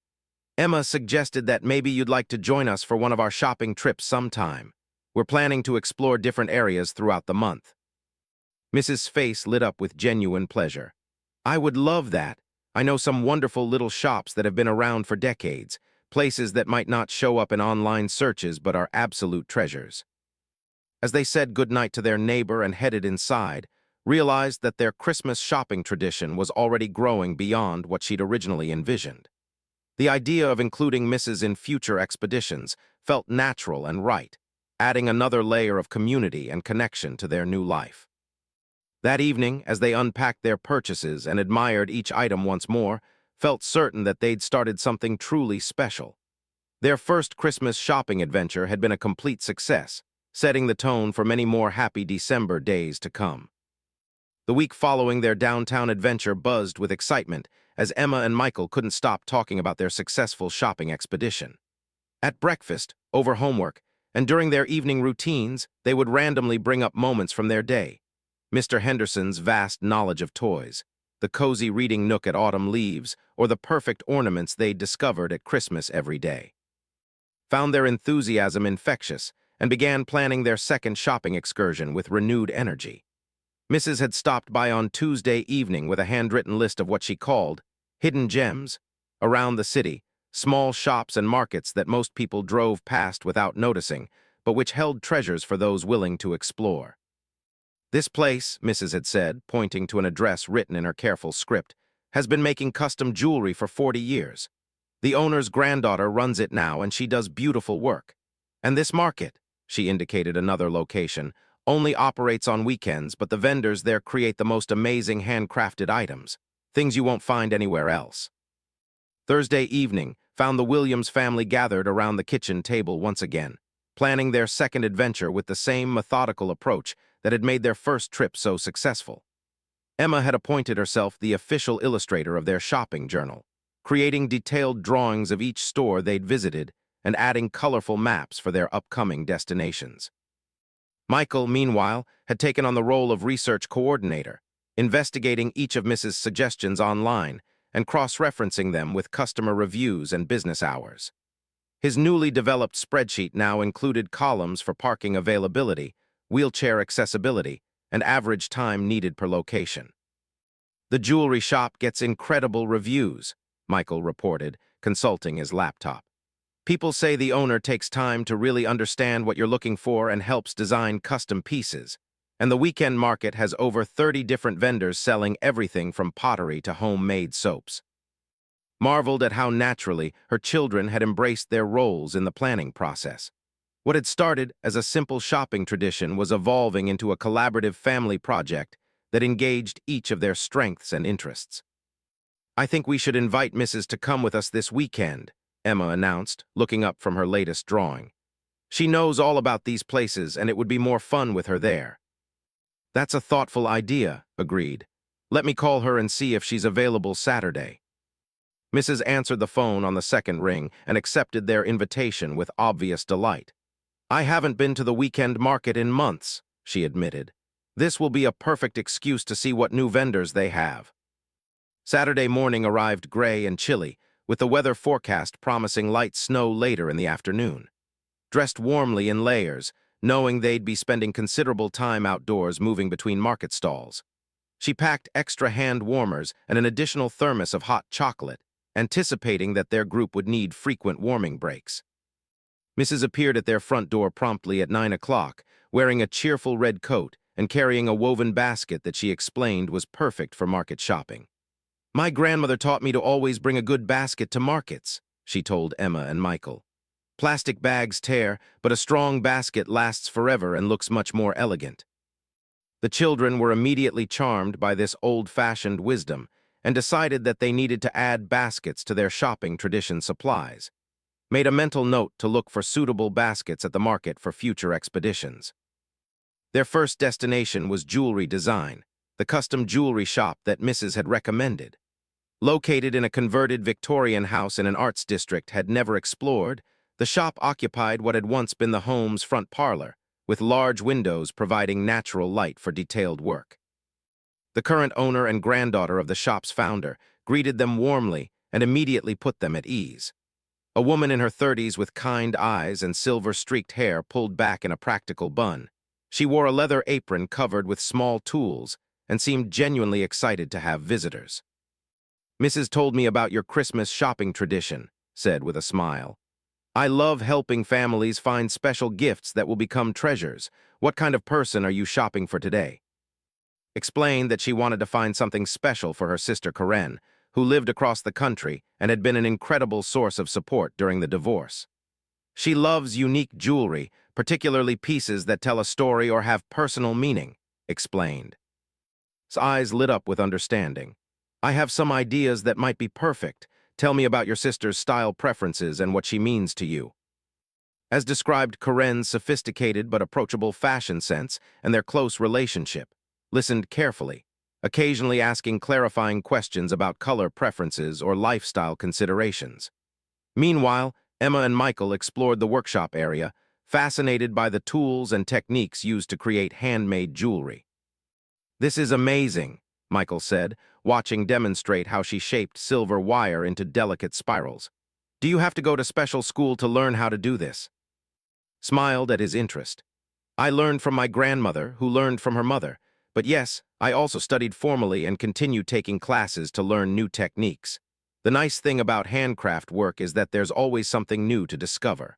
"Emma suggested that maybe you'd like to join us for one of our shopping trips sometime. We're planning to explore different areas throughout the month." Mrs. Face lit up with genuine pleasure. "I would love that. I know some wonderful little shops that have been around for decades, places that might not show up in online searches but are absolute treasures." As they said goodnight to their neighbor and headed inside, realized that their Christmas shopping tradition was already growing beyond what she'd originally envisioned. The idea of including Mrs. in future expeditions felt natural and right, adding another layer of community and connection to their new life. That evening, as they unpacked their purchases and admired each item once more, felt certain that they'd started something truly special. Their first Christmas shopping adventure had been a complete success, setting the tone for many more happy December days to come. The week following their downtown adventure buzzed with excitement as Emma and Michael couldn't stop talking about their successful shopping expedition. At breakfast, over homework, and during their evening routines, they would randomly bring up moments from their day. Mr. Henderson's vast knowledge of toys, the cozy reading nook at autumn leaves, or the perfect ornaments they'd discovered at Christmas every day. Found their enthusiasm infectious and began planning their second shopping excursion with renewed energy. Mrs. had stopped by on Tuesday evening with a handwritten list of what she called hidden gems around the city, small shops and markets that most people drove past without noticing, but which held treasures for those willing to explore. This place, Mrs. had said, pointing to an address written in her careful script, has been making custom jewelry for 40 years. The owner's granddaughter runs it now, and she does beautiful work. And this market, she indicated another location, only operates on weekends, but the vendors there create the most amazing handcrafted items, things you won't find anywhere else. Thursday evening found the Williams family gathered around the kitchen table once again, planning their second adventure with the same methodical approach that had made their first trip so successful. Emma had appointed herself the official illustrator of their shopping journal, creating detailed drawings of each store they'd visited and adding colorful maps for their upcoming destinations. Michael, meanwhile, had taken on the role of research coordinator, investigating each of Mrs. suggestions online and cross-referencing them with customer reviews and business hours. His newly developed spreadsheet now included columns for parking availability, wheelchair accessibility, and average time needed per location. The jewelry shop gets incredible reviews, Michael reported, consulting his laptop. People say the owner takes time to really understand what you're looking for and helps design custom pieces. And the weekend market has over 30 different vendors selling everything from pottery to homemade soaps. Marveled at how naturally her children had embraced their roles in the planning process. What had started as a simple shopping tradition was evolving into a collaborative family project that engaged each of their strengths and interests. "I think we should invite Mrs. to come with us this weekend," Emma announced, looking up from her latest drawing. "She knows all about these places, and it would be more fun with her there." "That's a thoughtful idea," agreed. "Let me call her and see if she's available Saturday." Mrs. answered the phone on the second ring and accepted their invitation with obvious delight. "I haven't been to the weekend market in months," she admitted. "This will be a perfect excuse to see what new vendors they have." Saturday morning arrived gray and chilly, with the weather forecast promising light snow later in the afternoon. Dressed warmly in layers, knowing they'd be spending considerable time outdoors moving between market stalls. She packed extra hand warmers and an additional thermos of hot chocolate, anticipating that their group would need frequent warming breaks. Mrs. appeared at their front door promptly at 9 o'clock, wearing a cheerful red coat and carrying a woven basket that she explained was perfect for market shopping. "My grandmother taught me to always bring a good basket to markets," she told Emma and Michael. "Plastic bags tear, but a strong basket lasts forever and looks much more elegant." The children were immediately charmed by this old-fashioned wisdom and decided that they needed to add baskets to their shopping tradition supplies. Made a mental note to look for suitable baskets at the market for future expeditions. Their first destination was Jewelry Design, the custom jewelry shop that Mrs. had recommended. Located in a converted Victorian house in an arts district had never explored, the shop occupied what had once been the home's front parlor, with large windows providing natural light for detailed work. The current owner and granddaughter of the shop's founder greeted them warmly and immediately put them at ease. A woman in her 30s with kind eyes and silver-streaked hair pulled back in a practical bun. She wore a leather apron covered with small tools and seemed genuinely excited to have visitors. "Mrs. told me about your Christmas shopping tradition," said with a smile. "I love helping families find special gifts that will become treasures. What kind of person are you shopping for today?" explained that she wanted to find something special for her sister Karen, who lived across the country and had been an incredible source of support during the divorce. She loves unique jewelry, particularly pieces that tell a story or have personal meaning, explained. His eyes lit up with understanding. I have some ideas that might be perfect. Tell me about your sister's style preferences and what she means to you. As described Karen's sophisticated but approachable fashion sense and their close relationship, listened carefully, occasionally asking clarifying questions about color preferences or lifestyle considerations. Meanwhile, Emma and Michael explored the workshop area, fascinated by the tools and techniques used to create handmade jewelry. This is amazing, Michael said, watching demonstrate how she shaped silver wire into delicate spirals. Do you have to go to special school to learn how to do this? Smiled at his interest. I learned from my grandmother, who learned from her mother. But yes, I also studied formally and continued taking classes to learn new techniques. The nice thing about handcraft work is that there's always something new to discover.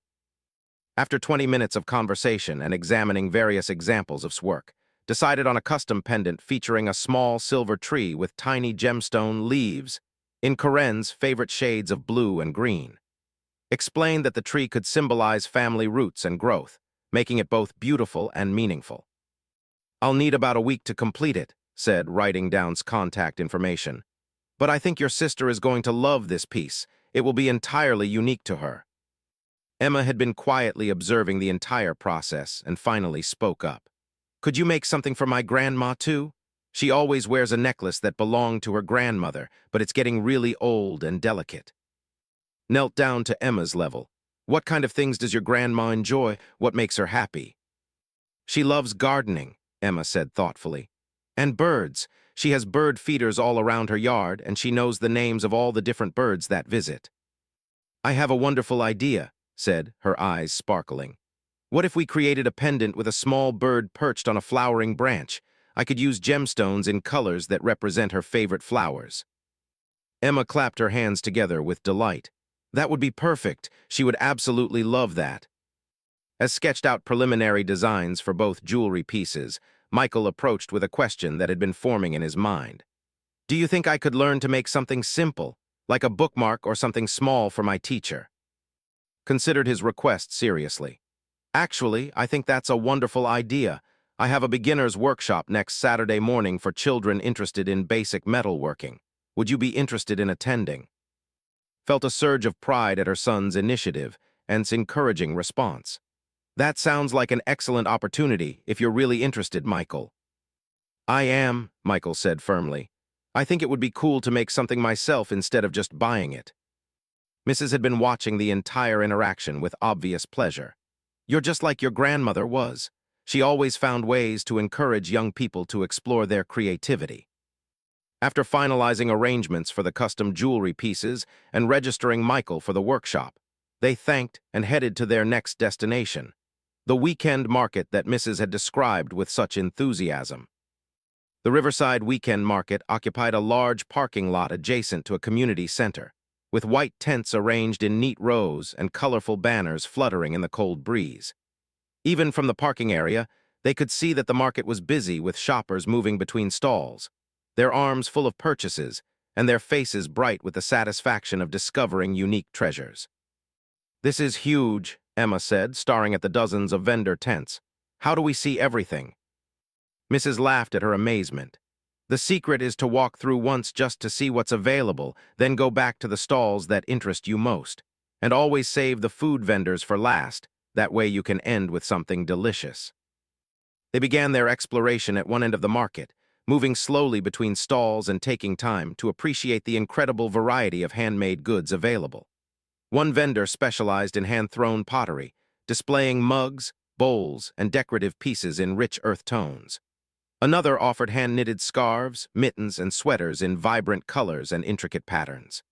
After 20 minutes of conversation and examining various examples of work, decided on a custom pendant featuring a small silver tree with tiny gemstone leaves in Karen's favorite shades of blue and green. Explained that the tree could symbolize family roots and growth, making it both beautiful and meaningful. I'll need about a week to complete it, said, writing down contact information. But I think your sister is going to love this piece. It will be entirely unique to her. Emma had been quietly observing the entire process and finally spoke up. Could you make something for my grandma too? She always wears a necklace that belonged to her grandmother, but it's getting really old and delicate. Knelt down to Emma's level. What kind of things does your grandma enjoy? What makes her happy? She loves gardening, Emma said thoughtfully. And birds. She has bird feeders all around her yard, and she knows the names of all the different birds that visit. I have a wonderful idea, said, her eyes sparkling. What if we created a pendant with a small bird perched on a flowering branch? I could use gemstones in colors that represent her favorite flowers. Emma clapped her hands together with delight. That would be perfect. She would absolutely love that. As sketched out preliminary designs for both jewelry pieces, Michael approached with a question that had been forming in his mind. Do you think I could learn to make something simple, like a bookmark or something small for my teacher? Considered his request seriously. Actually, I think that's a wonderful idea. I have a beginner's workshop next Saturday morning for children interested in basic metalworking. Would you be interested in attending? Felt a surge of pride at her son's initiative and its encouraging response. That sounds like an excellent opportunity if you're really interested, Michael. I am, Michael said firmly. I think it would be cool to make something myself instead of just buying it. Mrs. had been watching the entire interaction with obvious pleasure. You're just like your grandmother was. She always found ways to encourage young people to explore their creativity. After finalizing arrangements for the custom jewelry pieces and registering Michael for the workshop, they thanked and headed to their next destination, the weekend market that Mrs. had described with such enthusiasm. The Riverside Weekend Market occupied a large parking lot adjacent to a community center, with white tents arranged in neat rows and colorful banners fluttering in the cold breeze. Even from the parking area, they could see that the market was busy with shoppers moving between stalls, their arms full of purchases and their faces bright with the satisfaction of discovering unique treasures. This is huge, Emma said, staring at the dozens of vendor tents. How do we see everything? Mrs. laughed at her amazement. The secret is to walk through once just to see what's available, then go back to the stalls that interest you most. And always save the food vendors for last. That way you can end with something delicious. They began their exploration at one end of the market, moving slowly between stalls and taking time to appreciate the incredible variety of handmade goods available. One vendor specialized in hand-thrown pottery, displaying mugs, bowls, and decorative pieces in rich earth tones. Another offered hand-knitted scarves, mittens, and sweaters in vibrant colors and intricate patterns.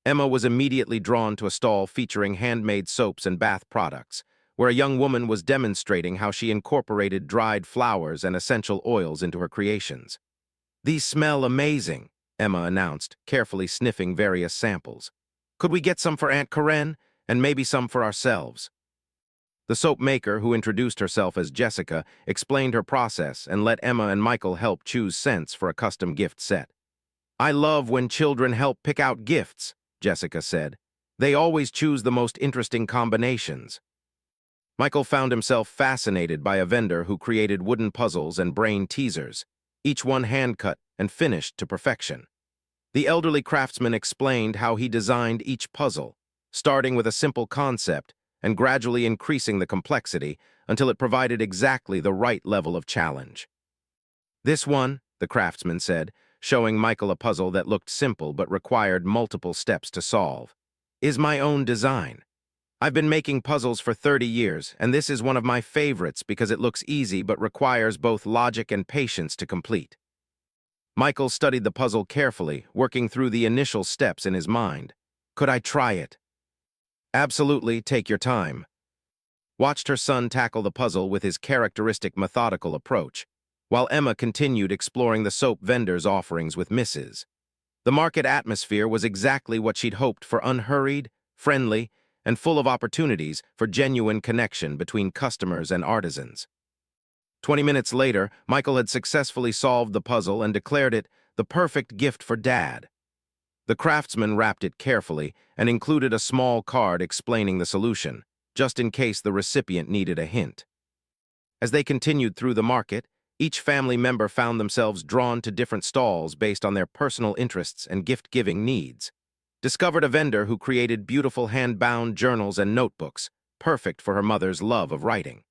Emma was immediately drawn to a stall featuring handmade soaps and bath products, where a young woman was demonstrating how she incorporated dried flowers and essential oils into her creations. These smell amazing, Emma announced, carefully sniffing various samples. Could we get some for Aunt Karen, and maybe some for ourselves? The soap maker, who introduced herself as Jessica, explained her process and let Emma and Michael help choose scents for a custom gift set. "I love when children help pick out gifts," Jessica said. "They always choose the most interesting combinations." Michael found himself fascinated by a vendor who created wooden puzzles and brain teasers, each one hand-cut and finished to perfection. The elderly craftsman explained how he designed each puzzle, starting with a simple concept and gradually increasing the complexity until it provided exactly the right level of challenge. "This one," the craftsman said, showing Michael a puzzle that looked simple but required multiple steps to solve, "is my own design. I've been making puzzles for 30 years, and this is one of my favorites because it looks easy but requires both logic and patience to complete." Michael studied the puzzle carefully, working through the initial steps in his mind. "Could I try it?" "Absolutely, take your time." Watched her son tackle the puzzle with his characteristic methodical approach, while Emma continued exploring the soap vendor's offerings with Mrs. The market atmosphere was exactly what she'd hoped for: unhurried, friendly, and full of opportunities for genuine connection between customers and artisans. 20 minutes later, Michael had successfully solved the puzzle and declared it the perfect gift for Dad. The craftsman wrapped it carefully and included a small card explaining the solution, just in case the recipient needed a hint. As they continued through the market, each family member found themselves drawn to different stalls based on their personal interests and gift-giving needs. Discovered a vendor who created beautiful hand-bound journals and notebooks, perfect for her mother's love of writing.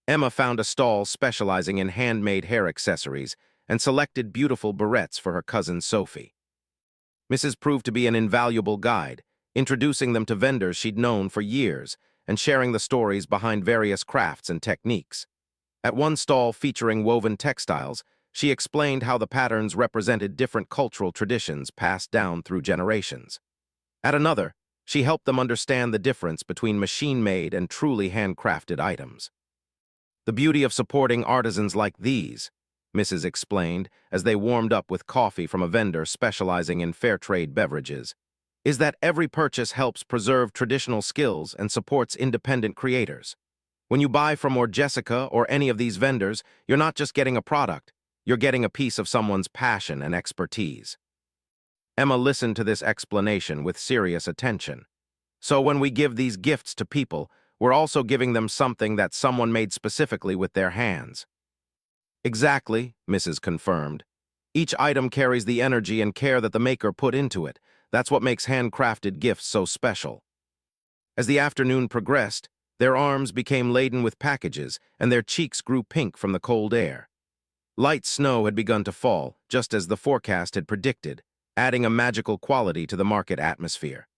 Emma found a stall specializing in handmade hair accessories and selected beautiful barrettes for her cousin Sophie. Mrs. proved to be an invaluable guide, introducing them to vendors she'd known for years and sharing the stories behind various crafts and techniques. At one stall featuring woven textiles, she explained how the patterns represented different cultural traditions passed down through generations. At another, she helped them understand the difference between machine-made and truly handcrafted items. "The beauty of supporting artisans like these," Mrs. explained as they warmed up with coffee from a vendor specializing in fair trade beverages, "is that every purchase helps preserve traditional skills and supports independent creators. When you buy from Jessica or any of these vendors, you're not just getting a product, you're getting a piece of someone's passion and expertise." Emma listened to this explanation with serious attention. "So when we give these gifts to people, we're also giving them something that someone made specifically with their hands." "Exactly," Mrs. confirmed. "Each item carries the energy and care that the maker put into it. That's what makes handcrafted gifts so special." As the afternoon progressed, their arms became laden with packages, and their cheeks grew pink from the cold air. Light snow had begun to fall, just as the forecast had predicted, adding a magical quality to the market atmosphere.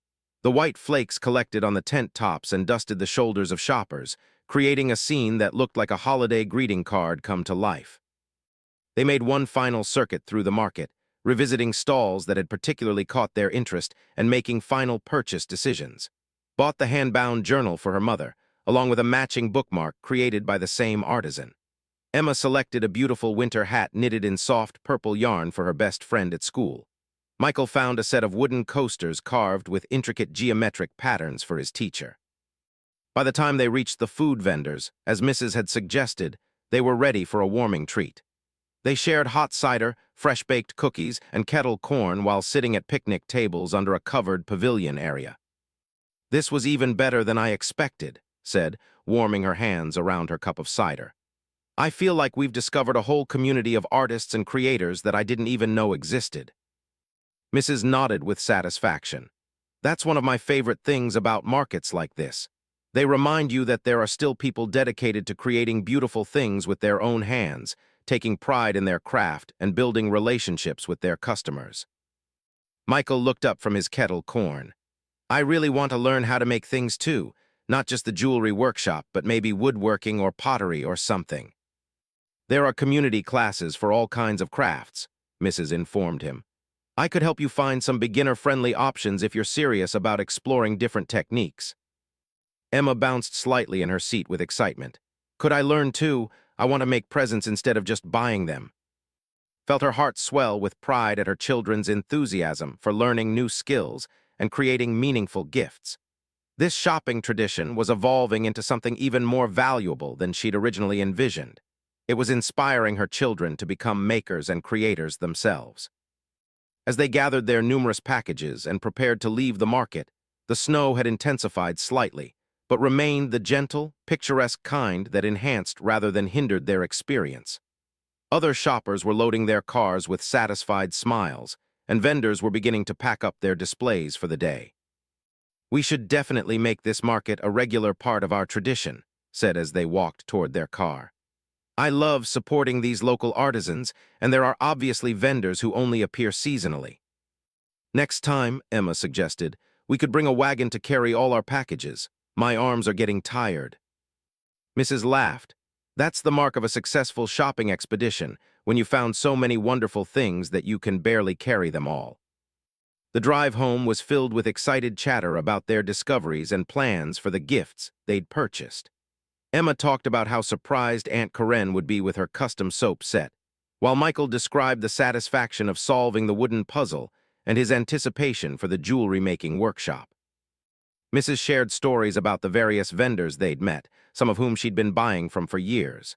The white flakes collected on the tent tops and dusted the shoulders of shoppers, creating a scene that looked like a holiday greeting card come to life. They made one final circuit through the market, revisiting stalls that had particularly caught their interest and making final purchase decisions. Bought the hand-bound journal for her mother, along with a matching bookmark created by the same artisan. Emma selected a beautiful winter hat knitted in soft purple yarn for her best friend at school. Michael found a set of wooden coasters carved with intricate geometric patterns for his teacher. By the time they reached the food vendors, as Mrs. had suggested, they were ready for a warming treat. They shared hot cider, fresh-baked cookies, and kettle corn while sitting at picnic tables under a covered pavilion area. "This was even better than I expected," said, warming her hands around her cup of cider. "I feel like we've discovered a whole community of artists and creators that I didn't even know existed." Mrs. nodded with satisfaction. "That's one of my favorite things about markets like this. They remind you that there are still people dedicated to creating beautiful things with their own hands, taking pride in their craft and building relationships with their customers." Michael looked up from his kettle corn. "I really want to learn how to make things too, not just the jewelry workshop, but maybe woodworking or pottery or something." "There are community classes for all kinds of crafts," Mrs. informed him. "I could help you find some beginner-friendly options if you're serious about exploring different techniques." Emma bounced slightly in her seat with excitement. "Could I learn too? I want to make presents instead of just buying them." Felt her heart swell with pride at her children's enthusiasm for learning new skills and creating meaningful gifts. This shopping tradition was evolving into something even more valuable than she'd originally envisioned. It was inspiring her children to become makers and creators themselves. As they gathered their numerous packages and prepared to leave the market, the snow had intensified slightly, but remained the gentle, picturesque kind that enhanced rather than hindered their experience. Other shoppers were loading their cars with satisfied smiles, and vendors were beginning to pack up their displays for the day. "We should definitely make this market a regular part of our tradition," said as they walked toward their car. "I love supporting these local artisans, and there are obviously vendors who only appear seasonally." "Next time," Emma suggested, "we could bring a wagon to carry all our packages. My arms are getting tired." Mrs. laughed. "That's the mark of a successful shopping expedition, when you found so many wonderful things that you can barely carry them all." The drive home was filled with excited chatter about their discoveries and plans for the gifts they'd purchased. Emma talked about how surprised Aunt Karen would be with her custom soap set, while Michael described the satisfaction of solving the wooden puzzle and his anticipation for the jewelry-making workshop. Mrs. shared stories about the various vendors they'd met, some of whom she'd been buying from for years.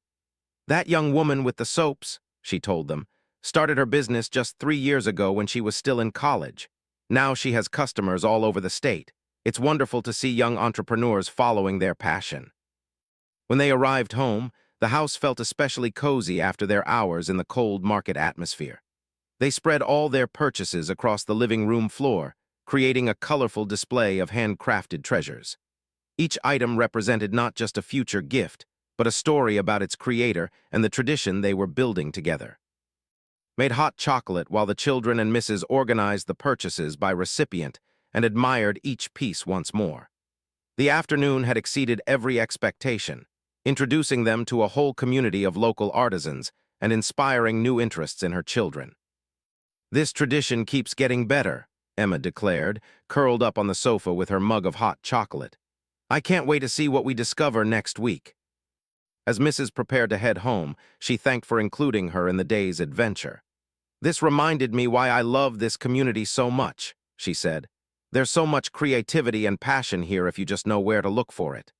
"That young woman with the soaps," she told them, "started her business just 3 years ago when she was still in college. Now she has customers all over the state. It's wonderful to see young entrepreneurs following their passion." When they arrived home, the house felt especially cozy after their hours in the cold market atmosphere. They spread all their purchases across the living room floor, creating a colorful display of handcrafted treasures. Each item represented not just a future gift, but a story about its creator and the tradition they were building together. Made hot chocolate while the children and Mrs. organized the purchases by recipient and admired each piece once more. The afternoon had exceeded every expectation, introducing them to a whole community of local artisans and inspiring new interests in her children. "This tradition keeps getting better," Emma declared, curled up on the sofa with her mug of hot chocolate. "I can't wait to see what we discover next week." As Mrs. prepared to head home, she thanked for including her in the day's adventure. "This reminded me why I love this community so much," she said. "There's so much creativity and passion here if you just know where to look for it."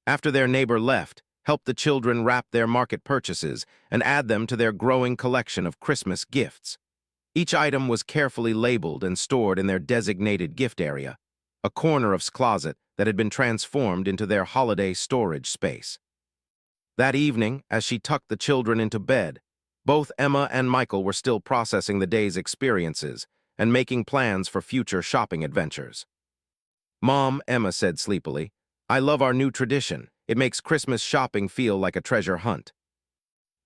After their neighbor left, helped the children wrap their market purchases and add them to their growing collection of Christmas gifts. Each item was carefully labeled and stored in their designated gift area, a corner of closet that had been transformed into their holiday storage space. That evening, as she tucked the children into bed, both Emma and Michael were still processing the day's experiences and making plans for future shopping adventures. "Mom," Emma said sleepily, "I love our new tradition. It makes Christmas shopping feel like a treasure hunt."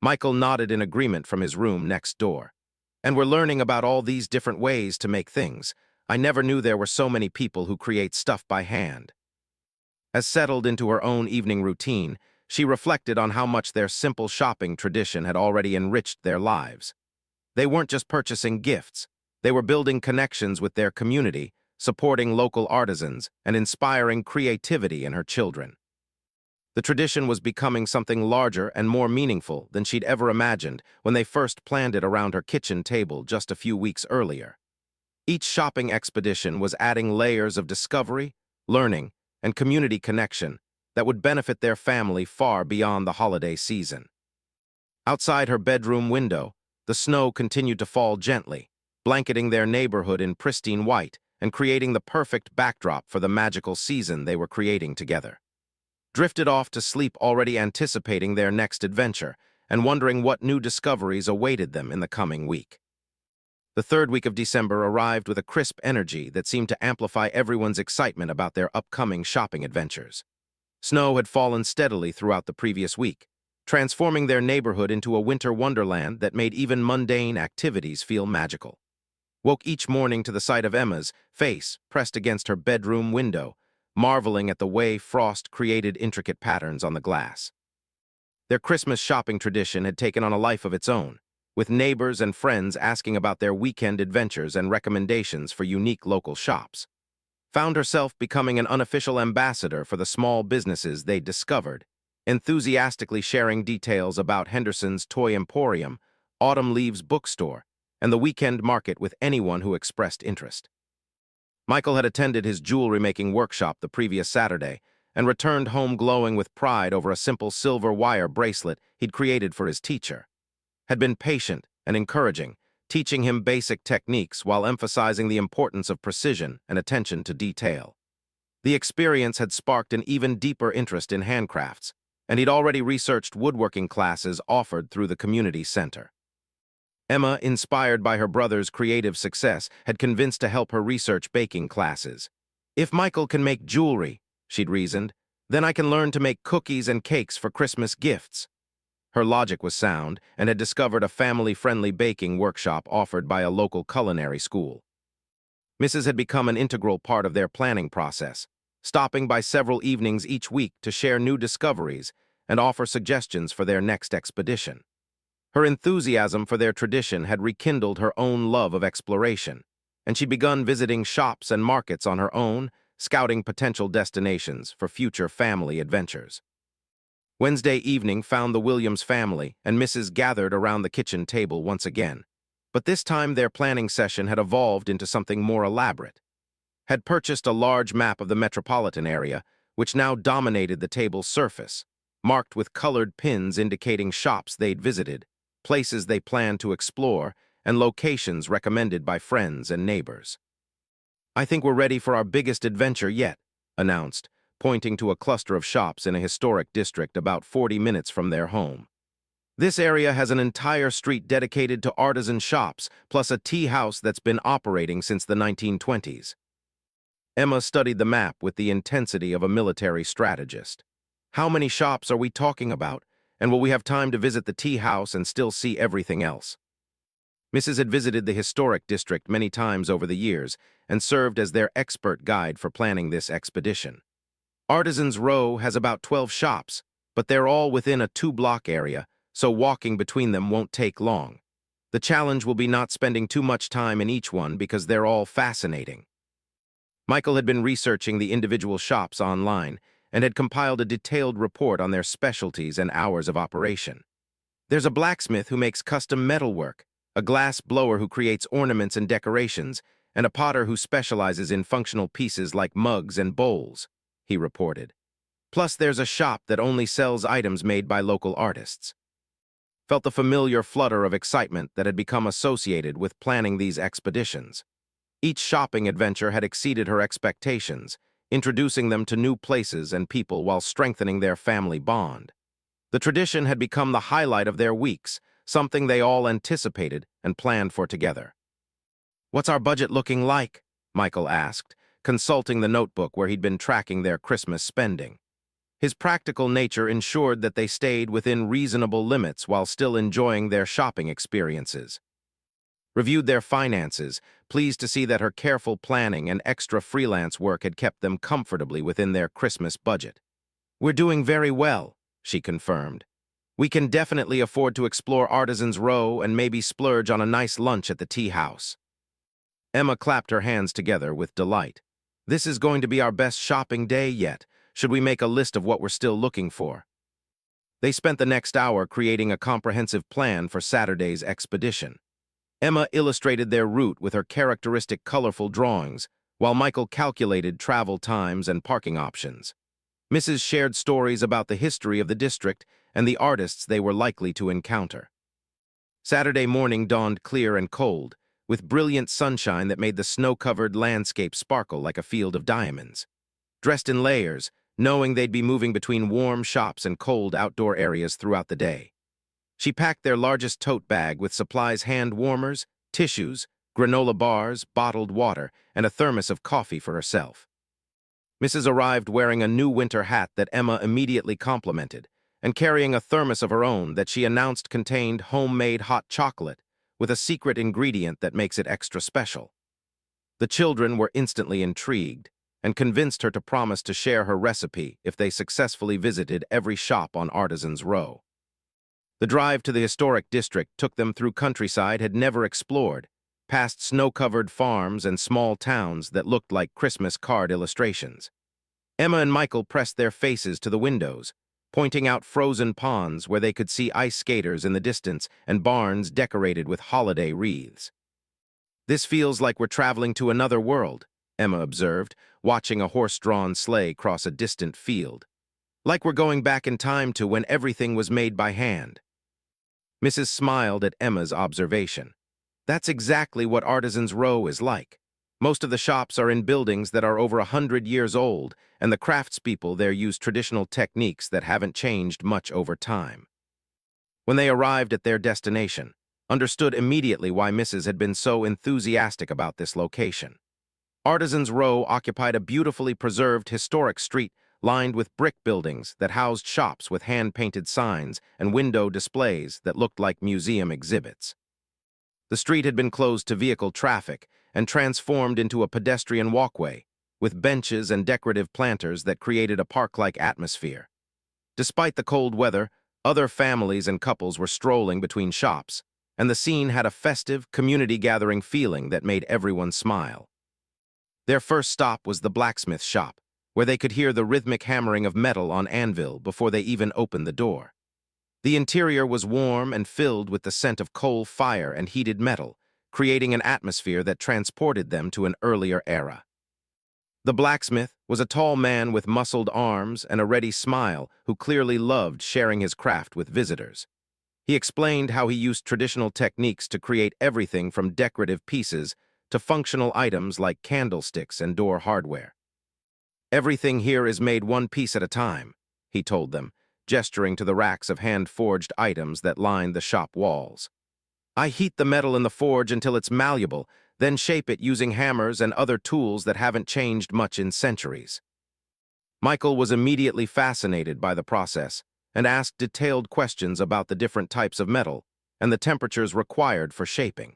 Michael nodded in agreement from his room next door. "And we're learning about all these different ways to make things. I never knew there were so many people who create stuff by hand." As settled into her own evening routine, she reflected on how much their simple shopping tradition had already enriched their lives. They weren't just purchasing gifts. They were building connections with their community, supporting local artisans, and inspiring creativity in her children. The tradition was becoming something larger and more meaningful than she'd ever imagined when they first planned it around her kitchen table just a few weeks earlier. Each shopping expedition was adding layers of discovery, learning, and community connection that would benefit their family far beyond the holiday season. Outside her bedroom window, the snow continued to fall gently, blanketing their neighborhood in pristine white and creating the perfect backdrop for the magical season they were creating together. Drifted off to sleep already anticipating their next adventure and wondering what new discoveries awaited them in the coming week. The third week of December arrived with a crisp energy that seemed to amplify everyone's excitement about their upcoming shopping adventures. Snow had fallen steadily throughout the previous week, transforming their neighborhood into a winter wonderland that made even mundane activities feel magical. Woke each morning to the sight of Emma's face pressed against her bedroom window, marveling at the way frost created intricate patterns on the glass. Their Christmas shopping tradition had taken on a life of its own, with neighbors and friends asking about their weekend adventures and recommendations for unique local shops. Found herself becoming an unofficial ambassador for the small businesses they'd discovered, enthusiastically sharing details about Henderson's Toy Emporium, Autumn Leaves bookstore, and the weekend market with anyone who expressed interest. Michael had attended his jewelry-making workshop the previous Saturday and returned home glowing with pride over a simple silver wire bracelet he'd created for his teacher. Had been patient and encouraging, teaching him basic techniques while emphasizing the importance of precision and attention to detail. The experience had sparked an even deeper interest in handcrafts, and he'd already researched woodworking classes offered through the community center. Emma, inspired by her brother's creative success, had convinced to help her research baking classes. If Michael can make jewelry, she'd reasoned, then I can learn to make cookies and cakes for Christmas gifts. Her logic was sound and had discovered a family-friendly baking workshop offered by a local culinary school. Mrs. had become an integral part of their planning process, stopping by several evenings each week to share new discoveries and offer suggestions for their next expedition. Her enthusiasm for their tradition had rekindled her own love of exploration, and she'd begun visiting shops and markets on her own, scouting potential destinations for future family adventures. Wednesday evening found the Williams family and Mrs. gathered around the kitchen table once again, but this time their planning session had evolved into something more elaborate. Had purchased a large map of the metropolitan area, which now dominated the table's surface, marked with colored pins indicating shops they'd visited, places they planned to explore, and locations recommended by friends and neighbors. "I think we're ready for our biggest adventure yet," announced, pointing to a cluster of shops in a historic district about 40 minutes from their home. "This area has an entire street dedicated to artisan shops, plus a tea house that's been operating since the 1920s. Emma studied the map with the intensity of a military strategist. "How many shops are we talking about? And will we have time to visit the tea house and still see everything else?" Mrs. had visited the historic district many times over the years and served as their expert guide for planning this expedition. Artisans Row has about 12 shops, but they're all within a 2-block area, so walking between them won't take long. The challenge will be not spending too much time in each one because they're all fascinating. Michael had been researching the individual shops online and had compiled a detailed report on their specialties and hours of operation. There's a blacksmith who makes custom metalwork, a glass blower who creates ornaments and decorations, and a potter who specializes in functional pieces like mugs and bowls, he reported. Plus, there's a shop that only sells items made by local artists. Felt the familiar flutter of excitement that had become associated with planning these expeditions. Each shopping adventure had exceeded her expectations, introducing them to new places and people while strengthening their family bond. The tradition had become the highlight of their weeks, something they all anticipated and planned for together. "What's our budget looking like?" Michael asked, consulting the notebook where he'd been tracking their Christmas spending. His practical nature ensured that they stayed within reasonable limits while still enjoying their shopping experiences. Reviewed their finances, pleased to see that her careful planning and extra freelance work had kept them comfortably within their Christmas budget. "We're doing very well," she confirmed. "We can definitely afford to explore Artisans Row and maybe splurge on a nice lunch at the tea house." Emma clapped her hands together with delight. "This is going to be our best shopping day yet. Should we make a list of what we're still looking for?" They spent the next hour creating a comprehensive plan for Saturday's expedition. Emma illustrated their route with her characteristic colorful drawings, while Michael calculated travel times and parking options. Mrs. shared stories about the history of the district and the artists they were likely to encounter. Saturday morning dawned clear and cold, with brilliant sunshine that made the snow-covered landscape sparkle like a field of diamonds. Dressed in layers, knowing they'd be moving between warm shops and cold outdoor areas throughout the day. She packed their largest tote bag with supplies: hand warmers, tissues, granola bars, bottled water, and a thermos of coffee for herself. Mrs. arrived wearing a new winter hat that Emma immediately complimented, and carrying a thermos of her own that she announced contained homemade hot chocolate with a secret ingredient that makes it extra special. The children were instantly intrigued and convinced her to promise to share her recipe if they successfully visited every shop on Artisans Row. The drive to the historic district took them through countryside had never explored, past snow-covered farms and small towns that looked like Christmas card illustrations. Emma and Michael pressed their faces to the windows, pointing out frozen ponds where they could see ice skaters in the distance and barns decorated with holiday wreaths. "This feels like we're traveling to another world," Emma observed, watching a horse-drawn sleigh cross a distant field. Like we're going back in time to when everything was made by hand. Mrs. smiled at Emma's observation. That's exactly what Artisans Row is like. Most of the shops are in buildings that are over 100 years old, and the craftspeople there use traditional techniques that haven't changed much over time. When they arrived at their destination, understood immediately why Mrs. had been so enthusiastic about this location. Artisans Row occupied a beautifully preserved historic street lined with brick buildings that housed shops with hand-painted signs and window displays that looked like museum exhibits. The street had been closed to vehicle traffic and transformed into a pedestrian walkway, with benches and decorative planters that created a park-like atmosphere. Despite the cold weather, other families and couples were strolling between shops, and the scene had a festive, community-gathering feeling that made everyone smile. Their first stop was the blacksmith shop, where they could hear the rhythmic hammering of metal on anvil before they even opened the door. The interior was warm and filled with the scent of coal fire and heated metal, creating an atmosphere that transported them to an earlier era. The blacksmith was a tall man with muscled arms and a ready smile who clearly loved sharing his craft with visitors. He explained how he used traditional techniques to create everything from decorative pieces to functional items like candlesticks and door hardware. Everything here is made one piece at a time, he told them, gesturing to the racks of hand-forged items that lined the shop walls. I heat the metal in the forge until it's malleable, then shape it using hammers and other tools that haven't changed much in centuries. Michael was immediately fascinated by the process and asked detailed questions about the different types of metal and the temperatures required for shaping.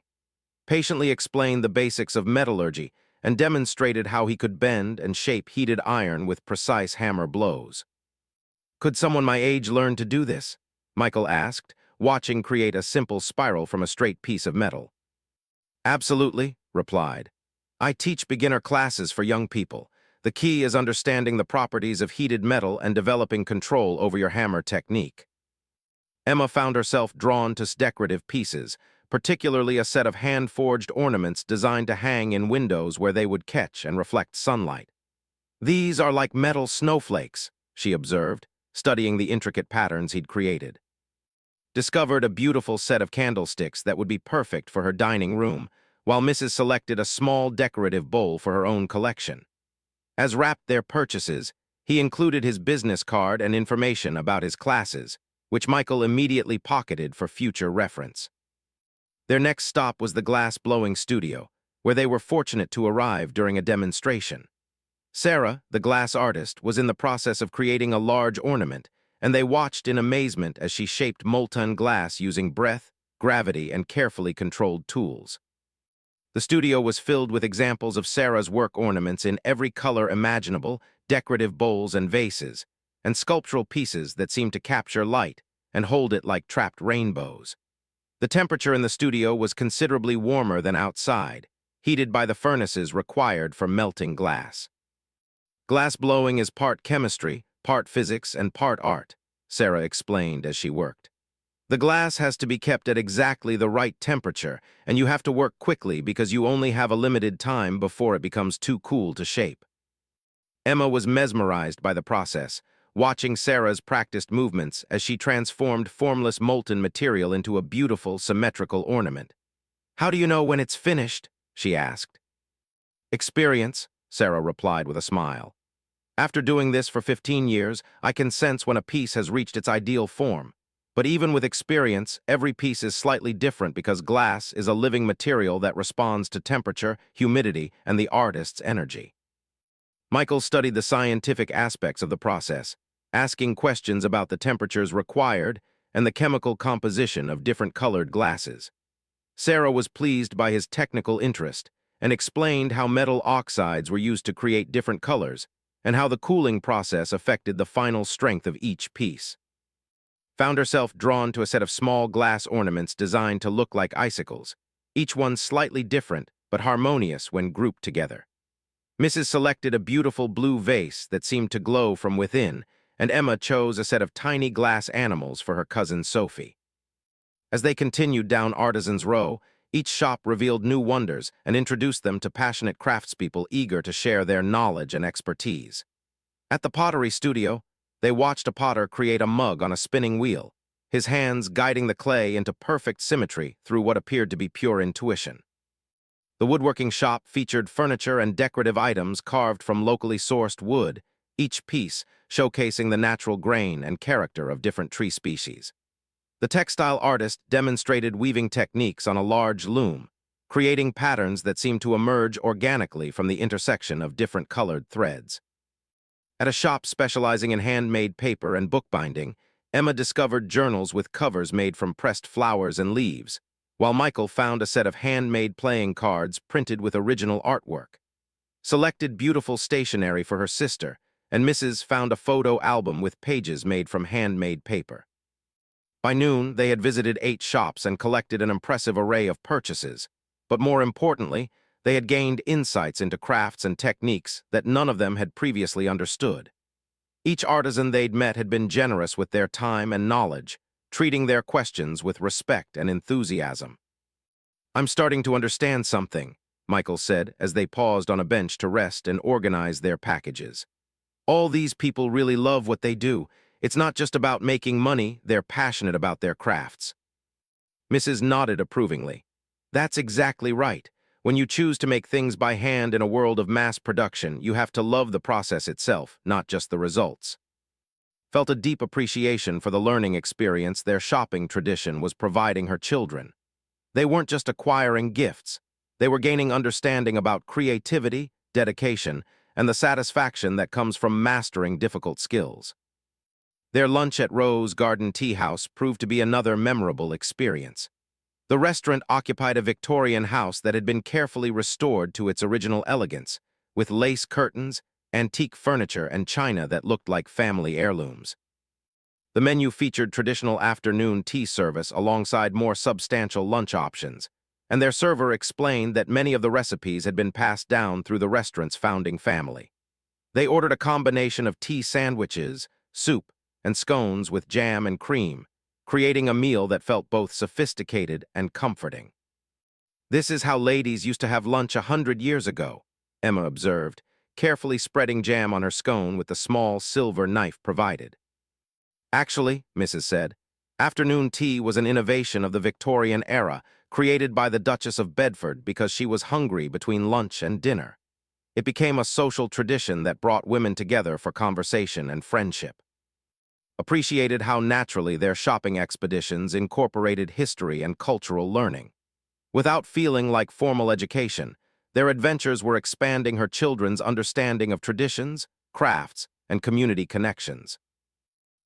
Patiently explained the basics of metallurgy and demonstrated how he could bend and shape heated iron with precise hammer blows. Could someone my age learn to do this? Michael asked, watching create a simple spiral from a straight piece of metal. Absolutely, replied. I teach beginner classes for young people. The key is understanding the properties of heated metal and developing control over your hammer technique. Emma found herself drawn to decorative pieces, particularly a set of hand-forged ornaments designed to hang in windows where they would catch and reflect sunlight. These are like metal snowflakes, she observed, studying the intricate patterns he'd created. Discovered a beautiful set of candlesticks that would be perfect for her dining room, while Mrs. selected a small decorative bowl for her own collection. As wrapped their purchases, he included his business card and information about his classes, which Michael immediately pocketed for future reference. Their next stop was the glass-blowing studio, where they were fortunate to arrive during a demonstration. Sarah, the glass artist, was in the process of creating a large ornament, and they watched in amazement as she shaped molten glass using breath, gravity, and carefully controlled tools. The studio was filled with examples of Sarah's work ornaments in every color imaginable, decorative bowls and vases, and sculptural pieces that seemed to capture light and hold it like trapped rainbows. The temperature in the studio was considerably warmer than outside, heated by the furnaces required for melting glass. Glass blowing is part chemistry, part physics, and part art, Sarah explained as she worked. The glass has to be kept at exactly the right temperature, and you have to work quickly because you only have a limited time before it becomes too cool to shape. Emma was mesmerized by the process, watching Sarah's practiced movements as she transformed formless molten material into a beautiful, symmetrical ornament. How do you know when it's finished? She asked. Experience, Sarah replied with a smile. After doing this for 15 years, I can sense when a piece has reached its ideal form. But even with experience, every piece is slightly different because glass is a living material that responds to temperature, humidity, and the artist's energy. Michael studied the scientific aspects of the process, asking questions about the temperatures required and the chemical composition of different colored glasses. Sarah was pleased by his technical interest and explained how metal oxides were used to create different colors and how the cooling process affected the final strength of each piece. Found herself drawn to a set of small glass ornaments designed to look like icicles, each one slightly different but harmonious when grouped together. Mrs. selected a beautiful blue vase that seemed to glow from within, and Emma chose a set of tiny glass animals for her cousin Sophie. As they continued down Artisans Row, Each shop revealed new wonders and introduced them to passionate craftspeople eager to share their knowledge and expertise. At the pottery studio, they watched a potter create a mug on a spinning wheel, his hands guiding the clay into perfect symmetry through what appeared to be pure intuition. The woodworking shop featured furniture and decorative items carved from locally sourced wood, each piece showcasing the natural grain and character of different tree species. The textile artist demonstrated weaving techniques on a large loom, creating patterns that seemed to emerge organically from the intersection of different colored threads. At a shop specializing in handmade paper and bookbinding, Emma discovered journals with covers made from pressed flowers and leaves, while Michael found a set of handmade playing cards printed with original artwork. Selected beautiful stationery for her sister, and Mrs. found a photo album with pages made from handmade paper. By noon, they had visited 8 shops and collected an impressive array of purchases, but more importantly, they had gained insights into crafts and techniques that none of them had previously understood. Each artisan they'd met had been generous with their time and knowledge, treating their questions with respect and enthusiasm. "I'm starting to understand something," Michael said as they paused on a bench to rest and organize their packages. "All these people really love what they do. It's not just about making money, they're passionate about their crafts." Mrs. nodded approvingly. "That's exactly right. When you choose to make things by hand in a world of mass production, you have to love the process itself, not just the results." Felt a deep appreciation for the learning experience their shopping tradition was providing her children. They weren't just acquiring gifts. They were gaining understanding about creativity, dedication, and the satisfaction that comes from mastering difficult skills. Their lunch at Rose Garden Tea House proved to be another memorable experience. The restaurant occupied a Victorian house that had been carefully restored to its original elegance, with lace curtains, antique furniture, and china that looked like family heirlooms. The menu featured traditional afternoon tea service alongside more substantial lunch options, and their server explained that many of the recipes had been passed down through the restaurant's founding family. They ordered a combination of tea sandwiches, soup, and scones with jam and cream, creating a meal that felt both sophisticated and comforting. "This is how ladies used to have lunch 100 years ago," Emma observed, carefully spreading jam on her scone with the small silver knife provided. "Actually," Mrs. said, "afternoon tea was an innovation of the Victorian era, created by the Duchess of Bedford because she was hungry between lunch and dinner. It became a social tradition that brought women together for conversation and friendship." Appreciated how naturally their shopping expeditions incorporated history and cultural learning. Without feeling like formal education, their adventures were expanding her children's understanding of traditions, crafts, and community connections.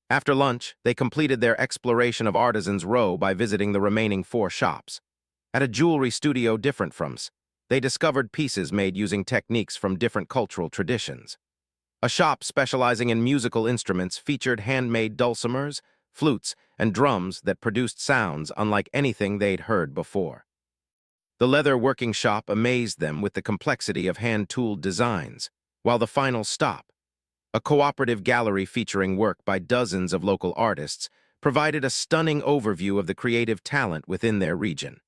After lunch, they completed their exploration of Artisans Row by visiting the remaining 4 shops. At a jewelry studio different from us, they discovered pieces made using techniques from different cultural traditions. A shop specializing in musical instruments featured handmade dulcimers, flutes, and drums that produced sounds unlike anything they'd heard before. The leather working shop amazed them with the complexity of hand-tooled designs, while the final stop, a cooperative gallery featuring work by dozens of local artists, provided a stunning overview of the creative talent within their region.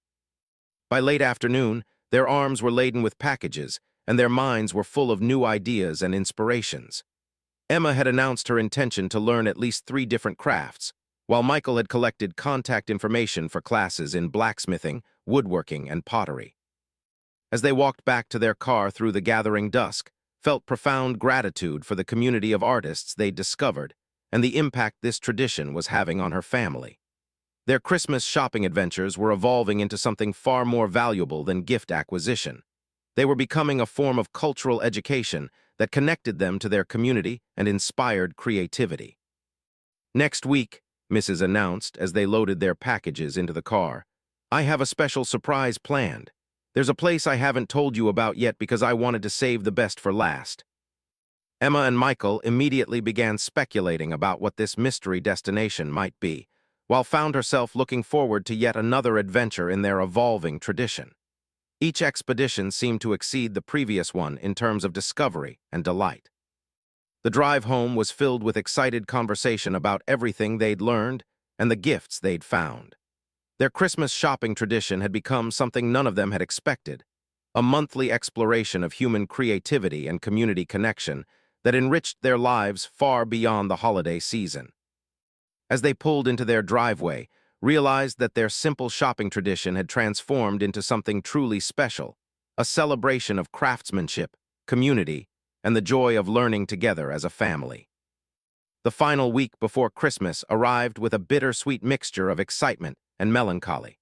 By late afternoon, their arms were laden with packages, and their minds were full of new ideas and inspirations. Emma had announced her intention to learn at least 3 different crafts, while Michael had collected contact information for classes in blacksmithing, woodworking, and pottery. As they walked back to their car through the gathering dusk, felt profound gratitude for the community of artists they'd discovered and the impact this tradition was having on her family. Their Christmas shopping adventures were evolving into something far more valuable than gift acquisition. They were becoming a form of cultural education that connected them to their community and inspired creativity. "Next week," Mrs. announced as they loaded their packages into the car, "I have a special surprise planned. There's a place I haven't told you about yet because I wanted to save the best for last." Emma and Michael immediately began speculating about what this mystery destination might be, while found herself looking forward to yet another adventure in their evolving tradition. Each expedition seemed to exceed the previous one in terms of discovery and delight. The drive home was filled with excited conversation about everything they'd learned and the gifts they'd found. Their Christmas shopping tradition had become something none of them had expected, a monthly exploration of human creativity and community connection that enriched their lives far beyond the holiday season. As they pulled into their driveway, realized that their simple shopping tradition had transformed into something truly special, a celebration of craftsmanship, community, and the joy of learning together as a family. The final week before Christmas arrived with a bittersweet mixture of excitement and melancholy.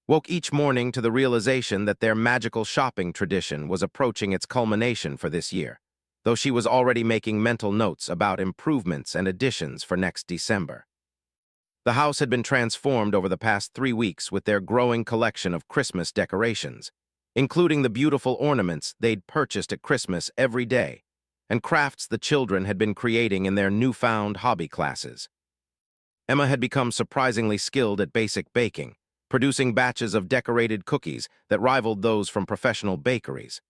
Woke each morning to the realization that their magical shopping tradition was approaching its culmination for this year, though she was already making mental notes about improvements and additions for next December. The house had been transformed over the past 3 weeks with their growing collection of Christmas decorations, including the beautiful ornaments they'd purchased at Christmas every day, and crafts the children had been creating in their newfound hobby classes. Emma had become surprisingly skilled at basic baking, producing batches of decorated cookies that rivaled those from professional bakeries.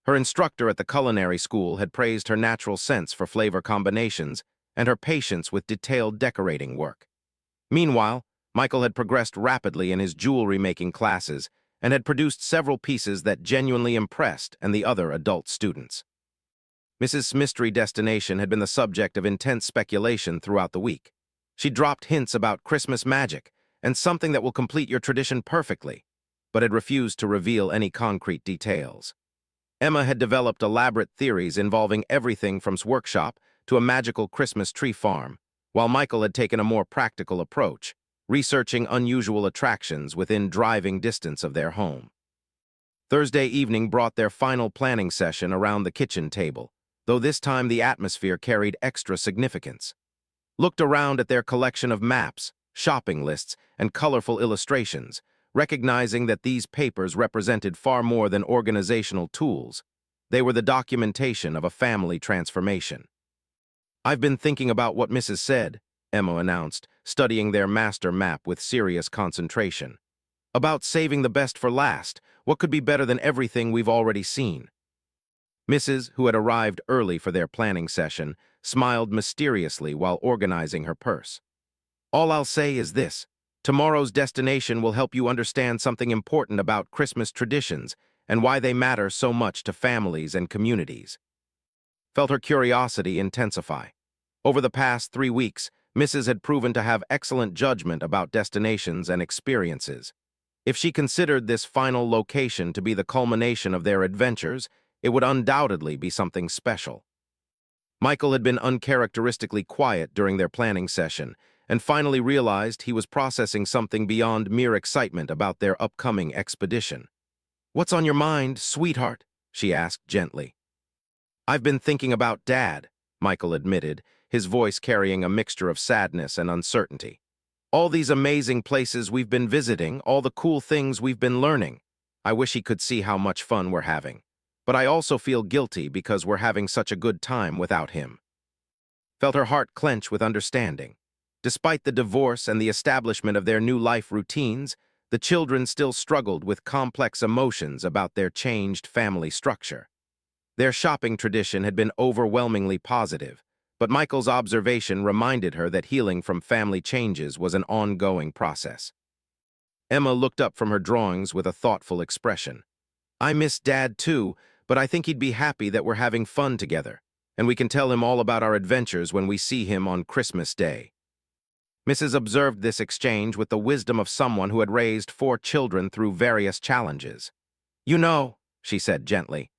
Her instructor at the culinary school had praised her natural sense for flavor combinations and her patience with detailed decorating work. Meanwhile, Michael had progressed rapidly in his jewelry-making classes and had produced several pieces that genuinely impressed and the other adult students. Mrs. Mystery Destination had been the subject of intense speculation throughout the week. She dropped hints about Christmas magic and something that will complete your tradition perfectly, but had refused to reveal any concrete details. Emma had developed elaborate theories involving everything from workshop to a magical Christmas tree farm, while Michael had taken a more practical approach, researching unusual attractions within driving distance of their home. Thursday evening brought their final planning session around the kitchen table, though this time the atmosphere carried extra significance. Looked around at their collection of maps, shopping lists, and colorful illustrations, recognizing that these papers represented far more than organizational tools. They were the documentation of a family transformation. "I've been thinking about what Mrs. said," Emma announced, studying their master map with serious concentration. "About saving the best for last. What could be better than everything we've already seen?" Mrs., who had arrived early for their planning session, smiled mysteriously while organizing her purse. "All I'll say is this. Tomorrow's destination will help you understand something important about Christmas traditions and why they matter so much to families and communities." Felt her curiosity intensify. Over the past 3 weeks, Mrs. had proven to have excellent judgment about destinations and experiences. If she considered this final location to be the culmination of their adventures, it would undoubtedly be something special. Michael had been uncharacteristically quiet during their planning session, and finally realized he was processing something beyond mere excitement about their upcoming expedition. "What's on your mind, sweetheart?" she asked gently. "I've been thinking about Dad," Michael admitted, his voice carrying a mixture of sadness and uncertainty. "All these amazing places we've been visiting, all the cool things we've been learning. I wish he could see how much fun we're having. But I also feel guilty because we're having such a good time without him." Felt her heart clench with understanding. Despite the divorce and the establishment of their new life routines, the children still struggled with complex emotions about their changed family structure. Their shopping tradition had been overwhelmingly positive, but Michael's observation reminded her that healing from family changes was an ongoing process. Emma looked up from her drawings with a thoughtful expression. "I miss Dad too, but I think he'd be happy that we're having fun together, and we can tell him all about our adventures when we see him on Christmas Day." Mrs. observed this exchange with the wisdom of someone who had raised 4 children through various challenges. "You know," she said gently,